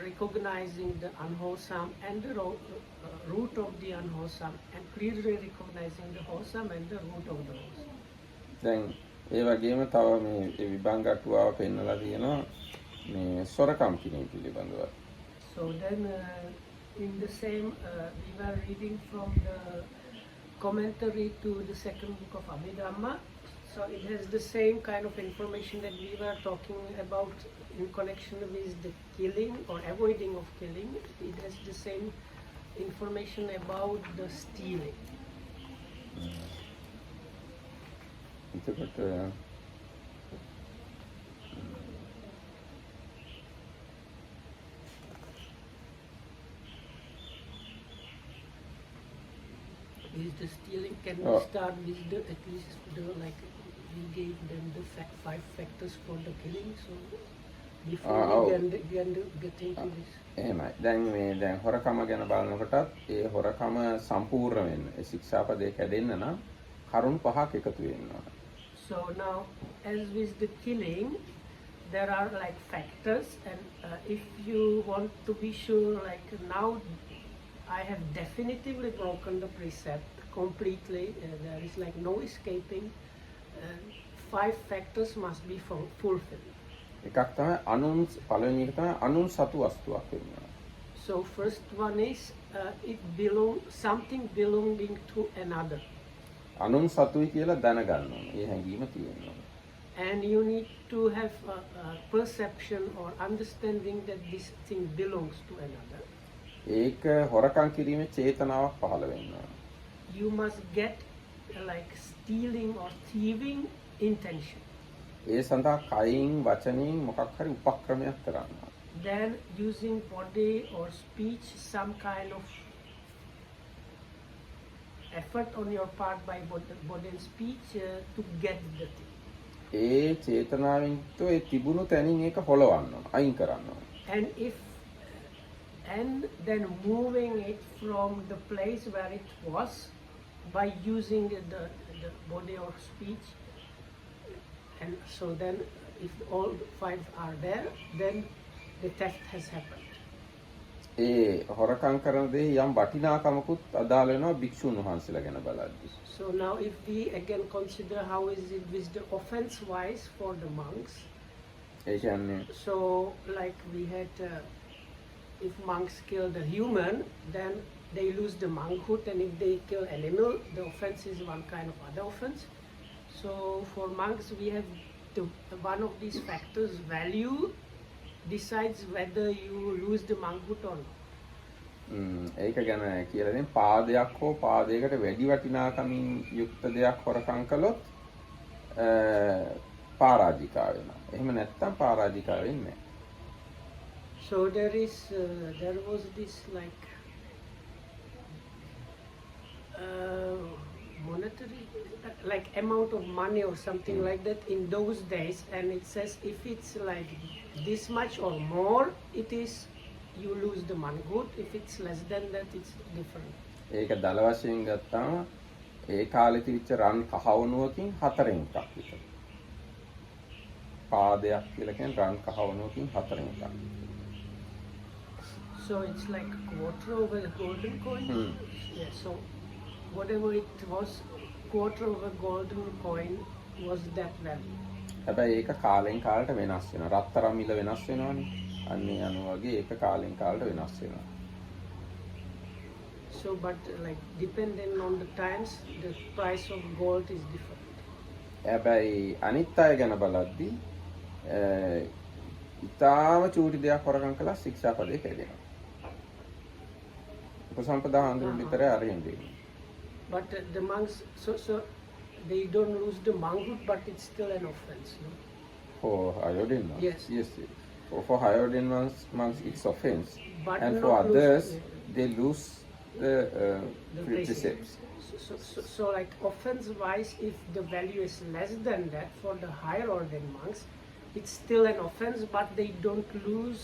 recognizing the unwholesome and the root of the unwholesome, and clearly recognizing the wholesome and the root of the wholesome. දැන් ඒ වගේම තව මේ විභංග අටුවාව පෙන්නලා තියෙනවා මේ සොරකම් කිරීම පිළිබඳව. So then in the same, we were reading from the commentary to the second book of Abhidhamma. So it has the same kind of information that we were talking about in connection with the killing or avoiding of killing. It has the same information about the stealing. එතකොට Is the stealing, can we Oh. start with the, at least the, like, we gave them the 5 factors for the killing. So before oh. we get into this. එහෙමයි. දැන් හොරකම ගැන බලනකොටත් ඒ හොරකම සම්පූර්ණ වෙන්න ඒ ශික්ෂාපදේ කැඩෙන්න නම් කරුණු 5ක් එකතු වෙන්න ඕන. So now, as with the killing, there are like factors, and if you want to be sure, like now, I have definitively broken the precept completely. There is like no escaping. 5 factors must be fulfilled. එකක් තමයි පළවෙනි එක තමයි අනුන් සතු වස්තුවක් වෙනවා. So first one is something belonging to another. අනුන් සතුයි කියලා දැනගන්න ඕන. ඒ හැඟීම තියෙන්න ඕන. And you need to have a perception or understanding that this thing belongs to another. ඒක හොරකම් කිරීමේ චේතනාවක් පහළ වෙන්න ඕන. You must get like stealing or thieving intention. ඒ සඳහා කයින් වචනින් මොකක් හරි උපක්‍රමයක් කරන්න ඕන. Then using body or speech, some kind of effort on your part by body and speech to get the thing. ඒ චේතනාවෙන් ඒ තිබුණු තැනින් ඒක හොලවන්න ඕන, අයින් කරන්න ඕන. And then moving it from the place where it was by using the body or speech. And so then if all 5 are there, then the theft has happened. ඒ හොරකම් කරන දේ යම් වටිනාකමකුත් අදාළ වෙනවා භික්ෂුන් වහන්සේලා ගැන බලද්දී. So now if we again consider how is it with the offense wise for the monks. ඒ කියන්නේ So like we had if monks kill the human, then they lose the monkhood, and if they kill animal, the offense is one kind of other offense. So for monks we have one of these factors, value, decides whether you lose the monkhood or not. ඒක ගැන කියලා දෙන පාදයක් හෝ පාදයකට වැඩි වටිනාකමින් යුක්ත දෙයක් හොරකම් කළොත් පරාජිකා වෙනවා. එහෙම නැත්නම් පරාජිකා වෙන්නේ නැහැ. So there was this like monetary like amount of money or something like that in those days, and it says if it's like this much or more, it is you lose the monkhood. If it's less than that, it's different. ඒක දල වශයෙන් ගත්තාම ඒ කාලේ තිබිච්ච රන් කහවණුවකින් 4න් එකක් විතර. පාදයක් කියලා කියන්නේ රන් කහවණුවකින් 4න් එකක්. So it's like a quarter of a golden coin. Yeah. So whatever it was, quarter of a golden coin was that value. හැබැයි ඒක කාලෙන් කාලට වෙනස් වෙනවා. රත්තරන් මිල වෙනස් වෙනවනේ. අන්නේ අනු වගේ ඒක කාලෙන් කාලට වෙනස් වෙනවා. So but like depending on the times, the price of gold is different. හැබැයි අනිත් අය ගැන බලද්දී ඉතාම චූටි දෙයක් හොරකම් කළා ශික්ෂාපදේ කැඩෙනවා. උපසම්පදා හඳුන් විතරේ අරින් දෙන්නේ. But the monks, so they don't lose the monkhood, but it's still an offense. No? For iodine monks? Yes. Yes. For iodine monks it's offense. But And not for others, lose, they lose the precepts. So like offense-wise, if the value is less than that for the higher ordained monks, it's still an offense, but they don't lose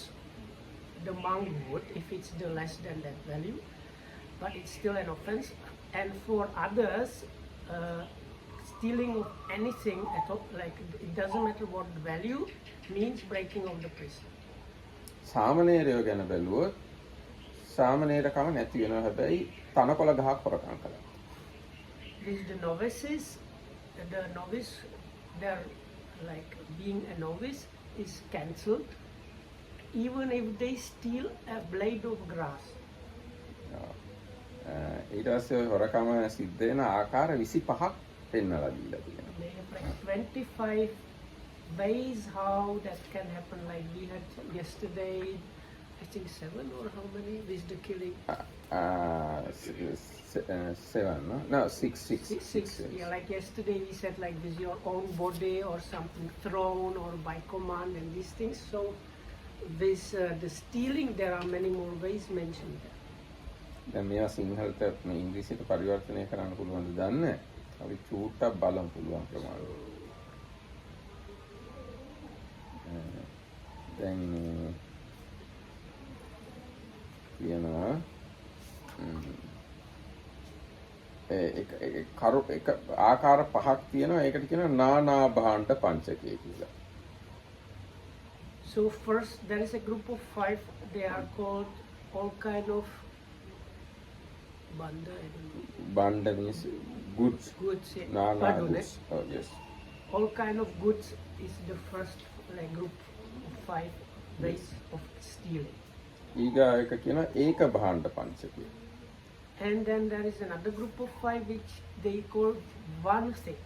the monkhood if it's the less than that value. But it's still an offense. And for others, stealing of anything at all, like it doesn't matter what the value, means breaking of the precept. සාමණේරයෝ ගැන බැලුවොත් සාමණේරකම නැති වෙනවා හැබැයි තනකොළ ගහක් හොරකම් කළා. With the novices, the novice, their like being a novice is cancelled, even if they steal a blade of grass. ඊට පස්සේ හොරකම සිද්ධ වෙන ආකාර 25ක් පෙන්වලා දීලා තියෙනවා. They have like 25 ways how that can happen. Like we had yesterday, I think 7 or how many with the killing. 7, no? No, 6. Six. Yeah, like yesterday we said like with your own body or something thrown or by command and these things. So with the stealing, there are many more ways mentioned there. දැන් මේවා සිංහලට ඉංග්‍රීසියට පරිවර්තනය කරන්න පුළුවන්ද දන්නේ නැහැ. අපි චූට්ටක් බලමු පුළුවන් ප්‍රමාණය. දැන් කියනවා එක ආකාර පහක් තියෙනවා. ඒකට කියනවා නානා භාණ්ඩ පංචකය කියලා. So first there is a group of 5. They are called all kind of banda. I don't know. Banda means goods. Goods. Yeah. Nana Pardon, goods. Oh, yes. All kind of goods is the first like group of 5 ways of stealing. ඊගා එක කියනවා ඒක භාණ්ඩ පංචකය. And then there is another group of 5 which they call one thing.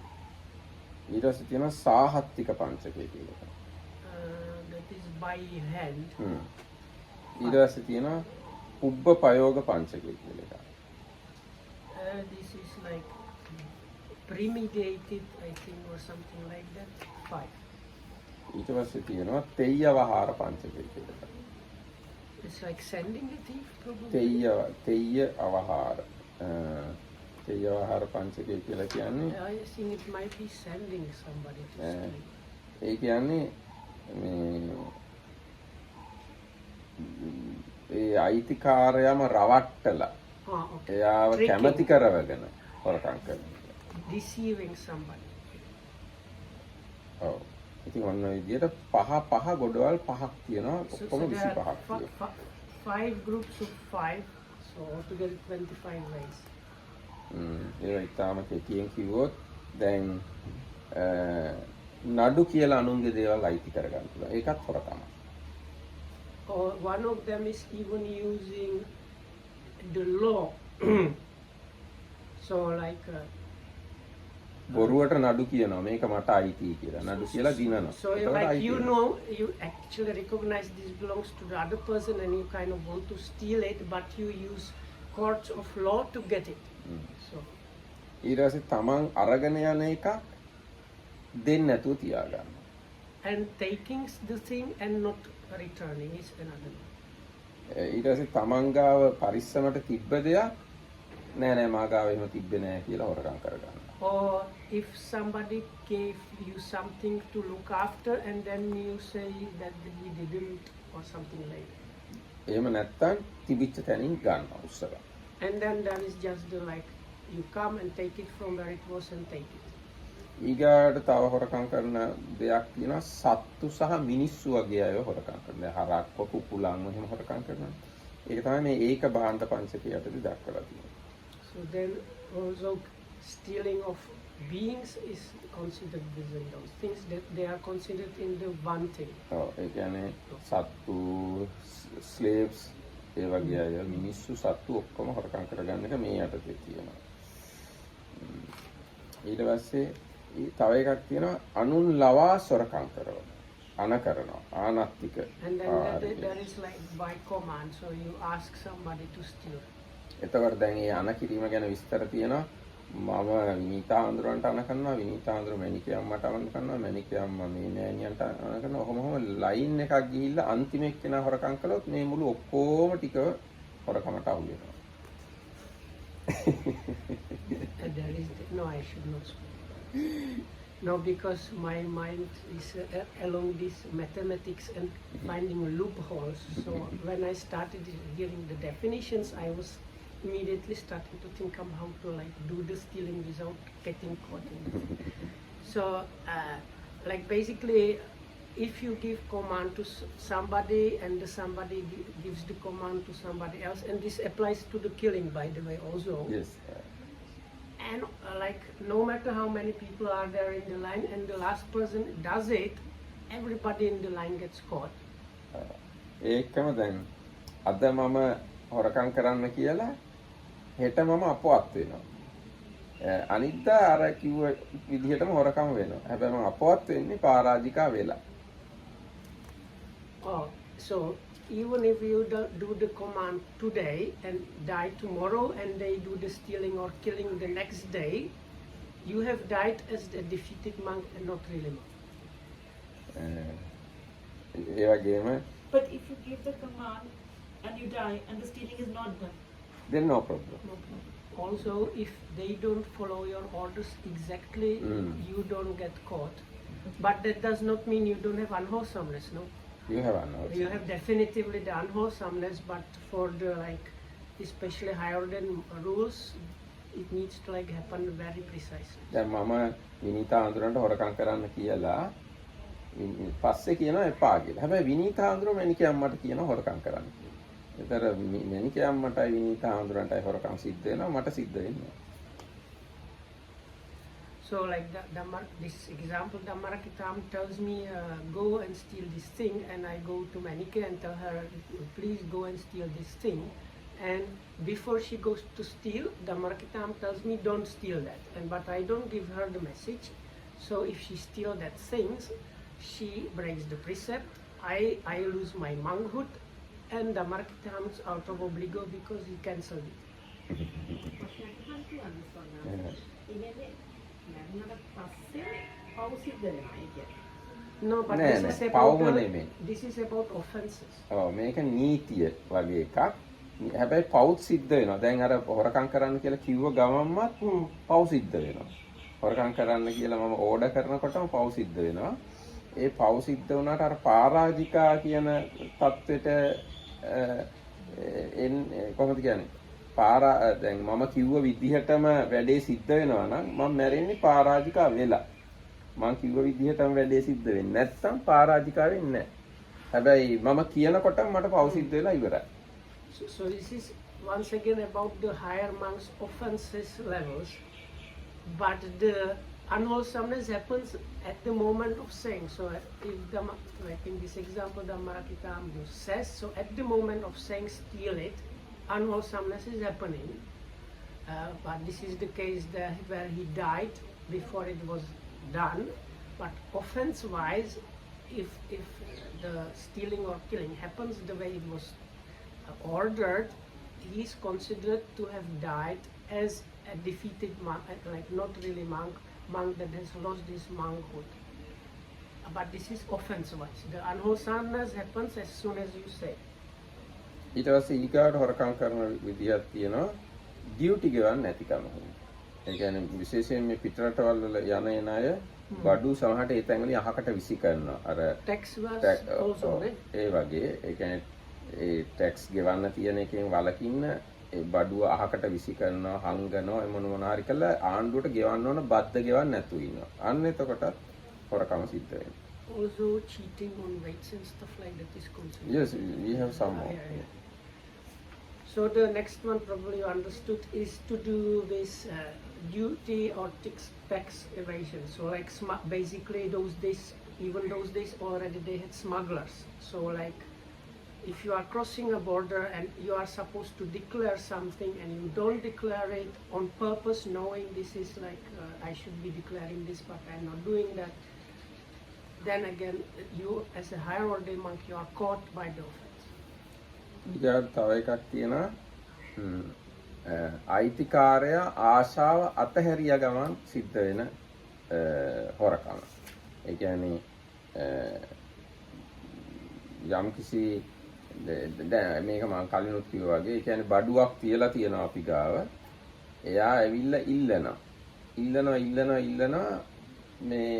ඊට පස්සේ තියෙනවා සාහත්තික පංචකය කියලා. That is by hand. ඊට පස්සේ තියෙනවා උබ්බ ප්‍රයෝග පංචකය කියලා එකක්. This is like premeditated, I think, or something like that. 5. ඊට පස්සේ තියෙනවා තෙය්‍ය වහාර පංචකය කියලා එකක්. It's like sending a thief, probably. තෙය්‍ය අවහාර. තෙය්‍ය වහාර පංචකය කියලා කියන්නේ I think it might be sending somebody to steal. ඒ කියන්නේ මේ ඒ අයිතිකාරයම රවට්ටලා Okay. එයාව Tricking. කැමති කරවගෙන හොරකම් කරනවා. Deceiving somebody. ඔව්. ඉතින් ඔන්න ඔය විදිහට පහ ගොඩවල් පහක් තියෙනවා. So ඔක්කොම there 25ක් are තියෙනවා. 5 groups of 5, so altogether 25 ways. ඒක ඉතාලම කෙටියෙන් කිව්වොත් දැන් නඩු කියලා අනුන්ගේ දේවල් අයිති කරගන්න පුළුවන්. ඒකත් හොරකම. Or one of them is even using the law. So like බොරුවට නඩු කියනවා මේක මට අයිතියි කියලා. නඩු කියලා දිනනවා. so like you know, you actually recognize this belongs to the other person and you kind of want to steal it, but you use courts of law to get it. So ඊට පස්සේ තමන් අරගෙන යන එක දෙන්න නැතුව තියාගන්න. and taking the thing and not returning is another one. ඊට පස්සේ තමන් ගාව පරිස්සමට තිබ්බ දෙයක් නෑ මා ගාව එහෙම තිබ්බේ නෑ කියලා හොරකම් කරගන්න. Or if somebody gave you something to look after and then you say that he didn't or something like that. එහෙම නැත්තම් තිබිච්ච තැනින් ගන්නවා උස්සලා. And then there is just the like you come and take it from where it was and take it. ඊගාට තව හොරකම් කරන දෙයක් තියෙනවා සත්තු සහ මිනිස්සු වගේ අය හොරකම් කරනවා. හරක්ව කුකුලන් එහෙම හොරකම් කරනවා. ඒක තමයි මේ ඒක භාණ්ඩ පංචකයටදී දක්වලා තියෙන්නේ. So then also stealing of beings is considered within those things that they are considered in the one thing. ඔව් ඒ කියන්නේ සත්තු slaves ඒ වගේ අය මිනිස්සු සත්තු ඔක්කොම හොරකම් කරගන්න එක මේ යටතේ තියෙනවා. ඊට පස්සේ තව එකක් තියෙනවා අනුන් ලවා සොරකම් කරනවා. අන කරනවා. ආනත්තික. And then there is like by command, so you ask somebody to steal. එතකොට දැන් මේ අන කිරීම ගැන විස්තර තියෙනවා. මම විනීතා අඳුරන්ට අන කරනවා, විනීතා අඳුර මැණිකේ අම්මට අන කරනවා, මැණිකේ අම්මා මේ නෑනියන්ට අන කරනවා. ඔහොම ලයින් එකක් ගිහිල්ලා අන්තිම එක්කෙනා හොරකම් කළොත් මේ මුළු ඔක්කොම ටික හොරකමට අහු වෙනවා. And there is no, I should not speak. No, because my mind is along this mathematics and finding loopholes. So when I started hearing the definitions, I was immediately starting to think of how to like do the stealing without getting caught in it. So like basically, if you give command to somebody and somebody gives the command to somebody else, and this applies to the killing, by the way, also. Yes. And like no matter how many people are there in the line and the last person does it, everybody in the line gets caught. ඒකම දැන් අද මම හොරකම් කරන්න කියලා හෙට මම අපවත් වෙනවා. අනිද්දා අර කිව්ව විදිහටම හොරකම් වෙනවා. හැබැයි මම අපවත් වෙන්නේ පරාජිකා වෙලා. Oh, so even if you do the command today and die tomorrow and they do the stealing or killing the next day, you have died as the defeated monk and not really monk. ඒ වගේම But if you give the command and you die and the stealing is not done, then no problem. No problem. Also, if they don't follow your orders exactly, you don't get caught. But that does not mean you don't have unwholesomeness, no? You have unwholesome. You have definitively the unwholesomeness, but for the like, especially higher than rules, it needs to like happen very precisely. දැන් මම විනීතා හඳුරන්ට හොරකම් කරන්න කියලා පස්සේ කියනවා එපා කියලා. හැබැයි විනීතා හඳුර මැනිකේ අම්මට කියනවා හොරකම් කරන්න කියලා. ඒතර මැනිකේ අම්මටයි විනීතා හඳුරන්ටයි හොරකම් සිද්ධ වෙනවා මට සිද්ධ වෙන්නේ. So like this example, Dhammarakhitam tells me, go and steal this thing, and I go to Manike and tell her, please go and steal this thing. And before she goes to steal, Dhammarakhitam tells me, don't steal that. But I don't give her the message. So if she steals that things, she breaks the precept, I lose my monkhood, and Dhammarakhitam is out of obligo because he cancelled it. No, but this is about offences. ඔව් මේක නීතිය වගේ එකක්. හැබැයි පවුත් සිද්ධ වෙනවා. දැන් අර හොරකම් කරන්න කියලා කිව්ව ගමන්මත් පව් සිද්ධ වෙනවා. හොරකම් කරන්න කියලා මම ඕඩර් කරනකොටම පව් සිද්ධ වෙනවා. ඒ පව් සිද්ධ වුණාට අර පරාජිකා කියන தത്വෙට කොහොමද කියන්නේ? දැන් මම කිව්ව විදිහටම වැඩේ සිද්ධ වෙනවා නම් මම මැරෙන්නේ පරාජිකා වෙලා. මම කිව්ව විදිහටම වැඩේ සිද්ධ වෙන්නේ නැත්නම් පරාජිකා වෙන්නේ නැහැ. හැබැයි මම කියනකොටම මට පව් සිද්ධ වෙලා ඉවරයි. So this is once again about the higher monks' offenses levels, but the unwholesomeness happens at the moment of saying. So if like in this example, Dhammarakhitam says, so at the moment of saying steal it, unwholesomeness is happening. But this is the case where he died before it was done. But offense-wise, if the stealing or killing happens the way it was ordered, he is considered to have died as a defeated monk, like not really monk that has lost his monkhood. But this is offense-wise. The unwholesomeness happens as soon as you say. ඊට පස්සේ ඊගාට හොරකම් කරන විදියක් තියෙනවා duty ගෙවන්න නැතිකම. ඒ කියන්නේ විශේෂයෙන් මේ පිටරටවල් වල යන එන අය බඩු සමහරට ඒ තැන්වලින් අහකට විසි කරනවා. අර tax was also ඒ වගේ ඒ කියන්නේ ඒ ටැක්ස් ගෙවන්න තියෙන එකෙන් වලකින්න ඒ බඩුව අහකට විසි කරනවා හංගනවා එමන මොනාරි කළා ආණ්ඩුවට ගෙවන්න ඕන බද්ද ගෙවන්න නැතුව ඉන්නවා. අන්න එතකොට හොරකම සිද්ධ වෙනවා. Also cheating on weights and stuff like that is considered. Yes, we have some more. Yeah. So the next one probably you understood is to do this duty or tax evasion. So like basically those days already they had smugglers. So like if you are crossing a border and you are supposed to declare something and you don't declare it on purpose, knowing this is like I should be declaring this but I am not doing that, then again you as a higher order monk you are caught by the offense. ඊට තව එකක් තියෙනවා අයිතිකාරයා ආශාව අතහැරිය ගමන් සිද්ධ වෙන හොරකම. ඒ කියන්නේ යම් කිසි දැන් මේක මම කලිනුත් කිව්වා වගේ ඒ කියන්නේ බඩුවක් තියලා තියෙනවා අපි ගාව. එයා ඇවිල්ලා ඉල්ලනවා මේ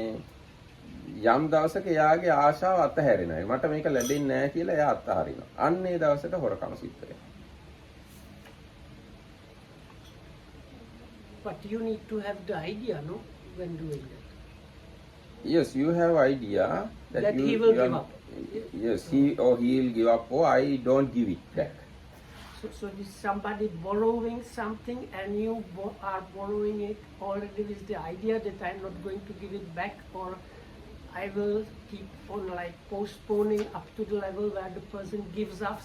යම් දවසක එයාගේ ආශාව අතහැරෙනවා. මට මේක ලැබෙන්නේ නැහැ කියලා එයා අතහරිනවා. අන්න ඒ දවසට හොරකම සිද්ධ වෙනවා. But you need to have the idea, no, when doing that. Yes, you have idea that he will give up. Yes, he will give up or I don't give it back. So is somebody borrowing something and you are borrowing it already with the idea that I'm not going to give it back, or I will keep on like postponing up to the level where the person gives up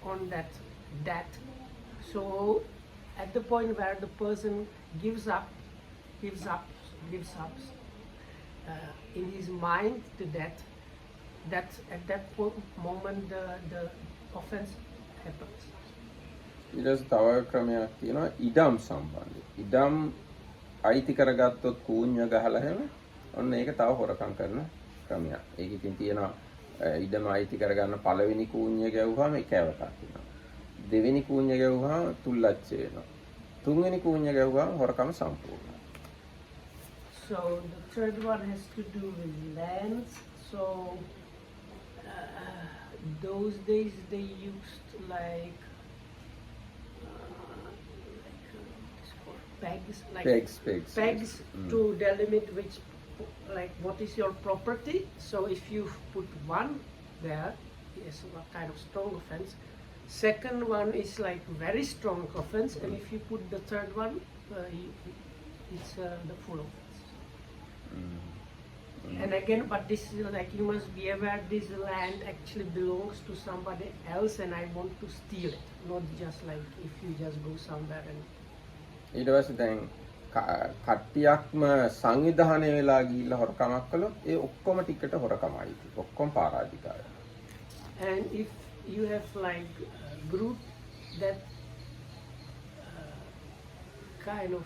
on that debt. So at the point where the person gives up in his mind the debt, that at that moment the offense happens. ඊට පස්සේ තව ක්‍රමයක් තියෙනවා ඉඩම් සම්බන්ධ. ඉඩම් අයිති කරගත්තොත් කූඤ්ඤ ගහලා හැම ඔන්න ඒක තව හොරකම් කරන ක්‍රමයක්. ඒක ඉතින් තියෙනවා ඉඩම අයිති කරගන්න පළවෙනි කූඤ්ඤය ගැව්වහම එක ඇවතක් වෙනවා. දෙවෙනි කූඤ්ඤය ගැව්වහම තුල්ලච්ච වෙනවා. තුන්වෙනි කූඤ්ඤය ගැව්වහම හොරකම සම්පූර්ණයි. So the third one has to do with lands. So those days they used like what is called pegs, like pegs. to delimit which, like what is your property. So if you put one there, it's a kind of strong offense. Second one is like very strong offense, and if you put the third one, it's the full offense. And again, but this is like, you must be aware this land actually belongs to somebody else, and I want to steal it, not just like if you just go somewhere and. ඊට පස්සේ දැන් කට්ටියක්ම සංවිධානය වෙලා ගිහිල්ලා හොරකමක් කළොත් ඒ ඔක්කොම ටිකට හොරකමයි. ඔක්කොම පරාජිකයි. And if you have like a group that kind of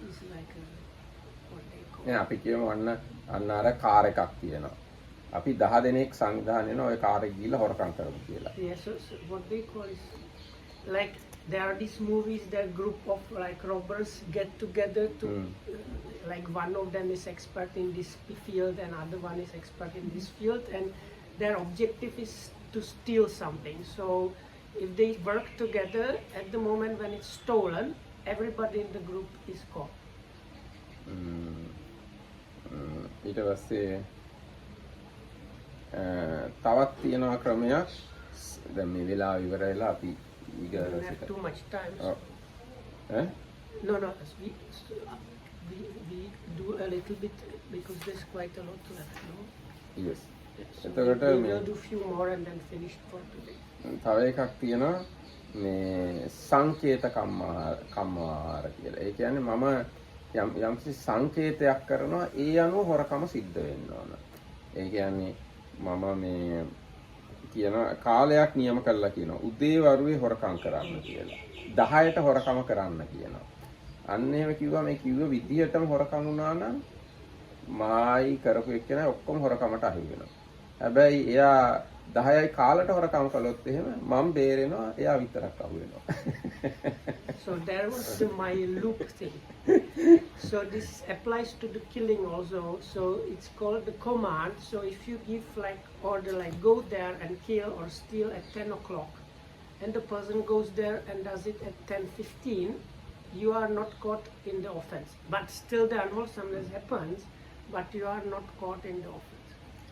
is like a, what they call. දැන් අපි කියමු අන්න අර කාර් එකක් තියෙනවා. අපි 10 දෙනෙක් සංවිධානය වෙනවා ඔය කාර් එක ගිහිල්ලා හොරකම් කරමු කියලා. Yeah, so what they call is like there are these movies that group of like robbers get together to like one of them is expert in this field and other one is expert in this field, and their objective is to steal something. So if they work together, at the moment when it's stolen, everybody in the group is caught. ඊට පස්සේ තවත් තියෙනවා ක්‍රමයක්. දැන් මේ වෙලාව ඉවර වෙලා අපි We don't have too much time. So. ඈ No, we do a little bit because there's quite a lot left. No? yes. So එතකොට we මේ will do few more and then finish for today. තව එකක් තියෙනවා මේ සංකේත කම්මාර කියලා. ඒ කියන්නේ මම යම්කිසි සංකේතයක් කරනවා ඒ අනුව හොරකම සිද්ධ වෙන්න ඕන. ඒ කියන්නේ මම මේ කියන කාලයක් නියම කරලා කියනවා උදේ වරුවේ හොරකම් කරන්න කියලා. 10ට හොරකම කරන්න කියනවා. අන්න එහෙම කිව්වා මේ කිව්ව විදිහටම හොරකම් වුණා නම් මායි කරපු එක්කෙනා ඔක්කොම හොරකමට අහු වෙනවා. හැබැයි එයා 10යි කාලට හොරකම් කළොත් එහෙම මම බේරෙනවා එයා විතරක් අහු වෙනවා. So there was my loop thing. So this applies to the killing also. So it's called the command. So if you give like order like go there and kill or steal at 10 o'clock, and the person goes there and does it at 10:15, you are not caught in the offense. But still the unwholesomeness happens, but you are not caught in the offense.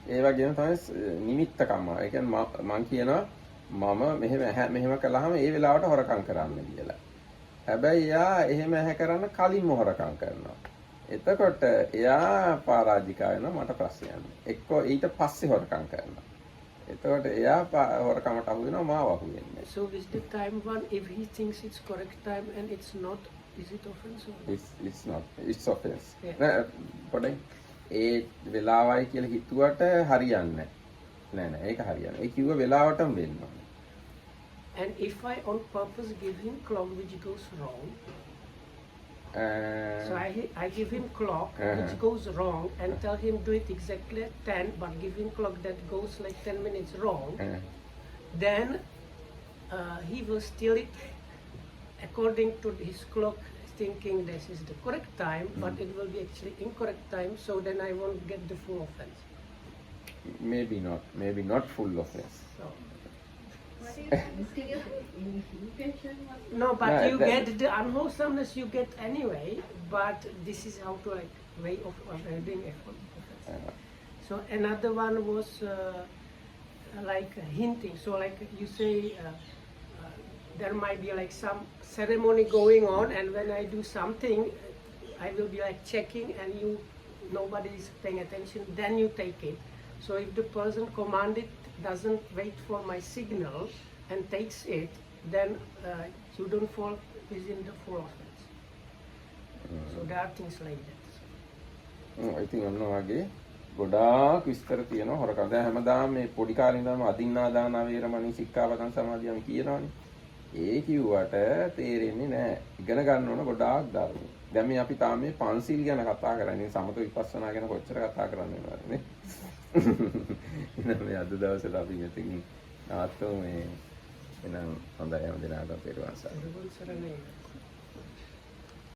ඒ වගේම තමයි නිමිත්තකම්ම. ඒ කියන්නේ මම කියනවා මම මෙහෙම කළාම ඒ වෙලාවට හොරකම් කරන්න කියලා. හැබැයි එයා එහෙම කරන්න කලින්ම හොරකම් කරනවා. එතකොට එයා පරාජිකා වෙනවා මට ප්‍රශ්නයක් නෑ. එක්ක ඊට පස්සේ හොරකම් කරනවා. එතකොට එයා හොරකමට අහු වෙනවා මාව අහු වෙන්නේ. So is the time one if he thinks it's correct time and it's not, is it offense or not? It's not. It's offense. Yeah. නෑ පොඩ්ඩයි ඒ වෙලාවයි කියලා හිතුවට හරියන්නේ නෑ. නෑ ඒක හරියන්නේ. ඒ කිව්ව වෙලාවටම වෙන්න ඕනේ. And if I on purpose give him clock which goes wrong, so I give him clock which goes wrong and tell him do it exactly at 10, but give him clock that goes like 10 minutes wrong, then he will steal it according to his clock, thinking this is the correct time, but it will be actually incorrect time, so then I won't get the full offense. Maybe not full offense. So. What is still intention? No, but No, you that- get the unwholesomeness you get anyway, but this is how to like way of avoiding effort. So another one was like hinting. So like you say, there might be like some ceremony going on, and when I do something, I will be like checking, and nobody is paying attention. Then you take it. So if the person commanded doesn't wait for my signal and takes it, then you don't fall within the full offense. So there are things like that. ඉතින් ඔන්න වගේ ගොඩාක් විස්තර තියෙනවා හොරකම්. දැන් හැමදාම මේ පොඩි කාලේ ඉඳන්ම අදින්නා දාන වේරමණී සික්ඛාපදං සමාදියාමි කියනවනේ. ඒ කිව්වට තේරෙන්නේ නැහැ. ඉගෙන ගන්න ඕන ගොඩාක් ධර්ම. දැන් මේ අපි තාම මේ පන්සිල් ගැන කතා කරන්නේ. සමත විපස්සනා ගැන කොච්චර කතා කරන්න වෙනවද නේ? එහෙනම් මේ අද දවසට අපි මෙතකින් නවත්තමු මේ. එහෙනම් හොඳයි හැම දිනකටම පෙරවන් සරණයි. Everyone surrender.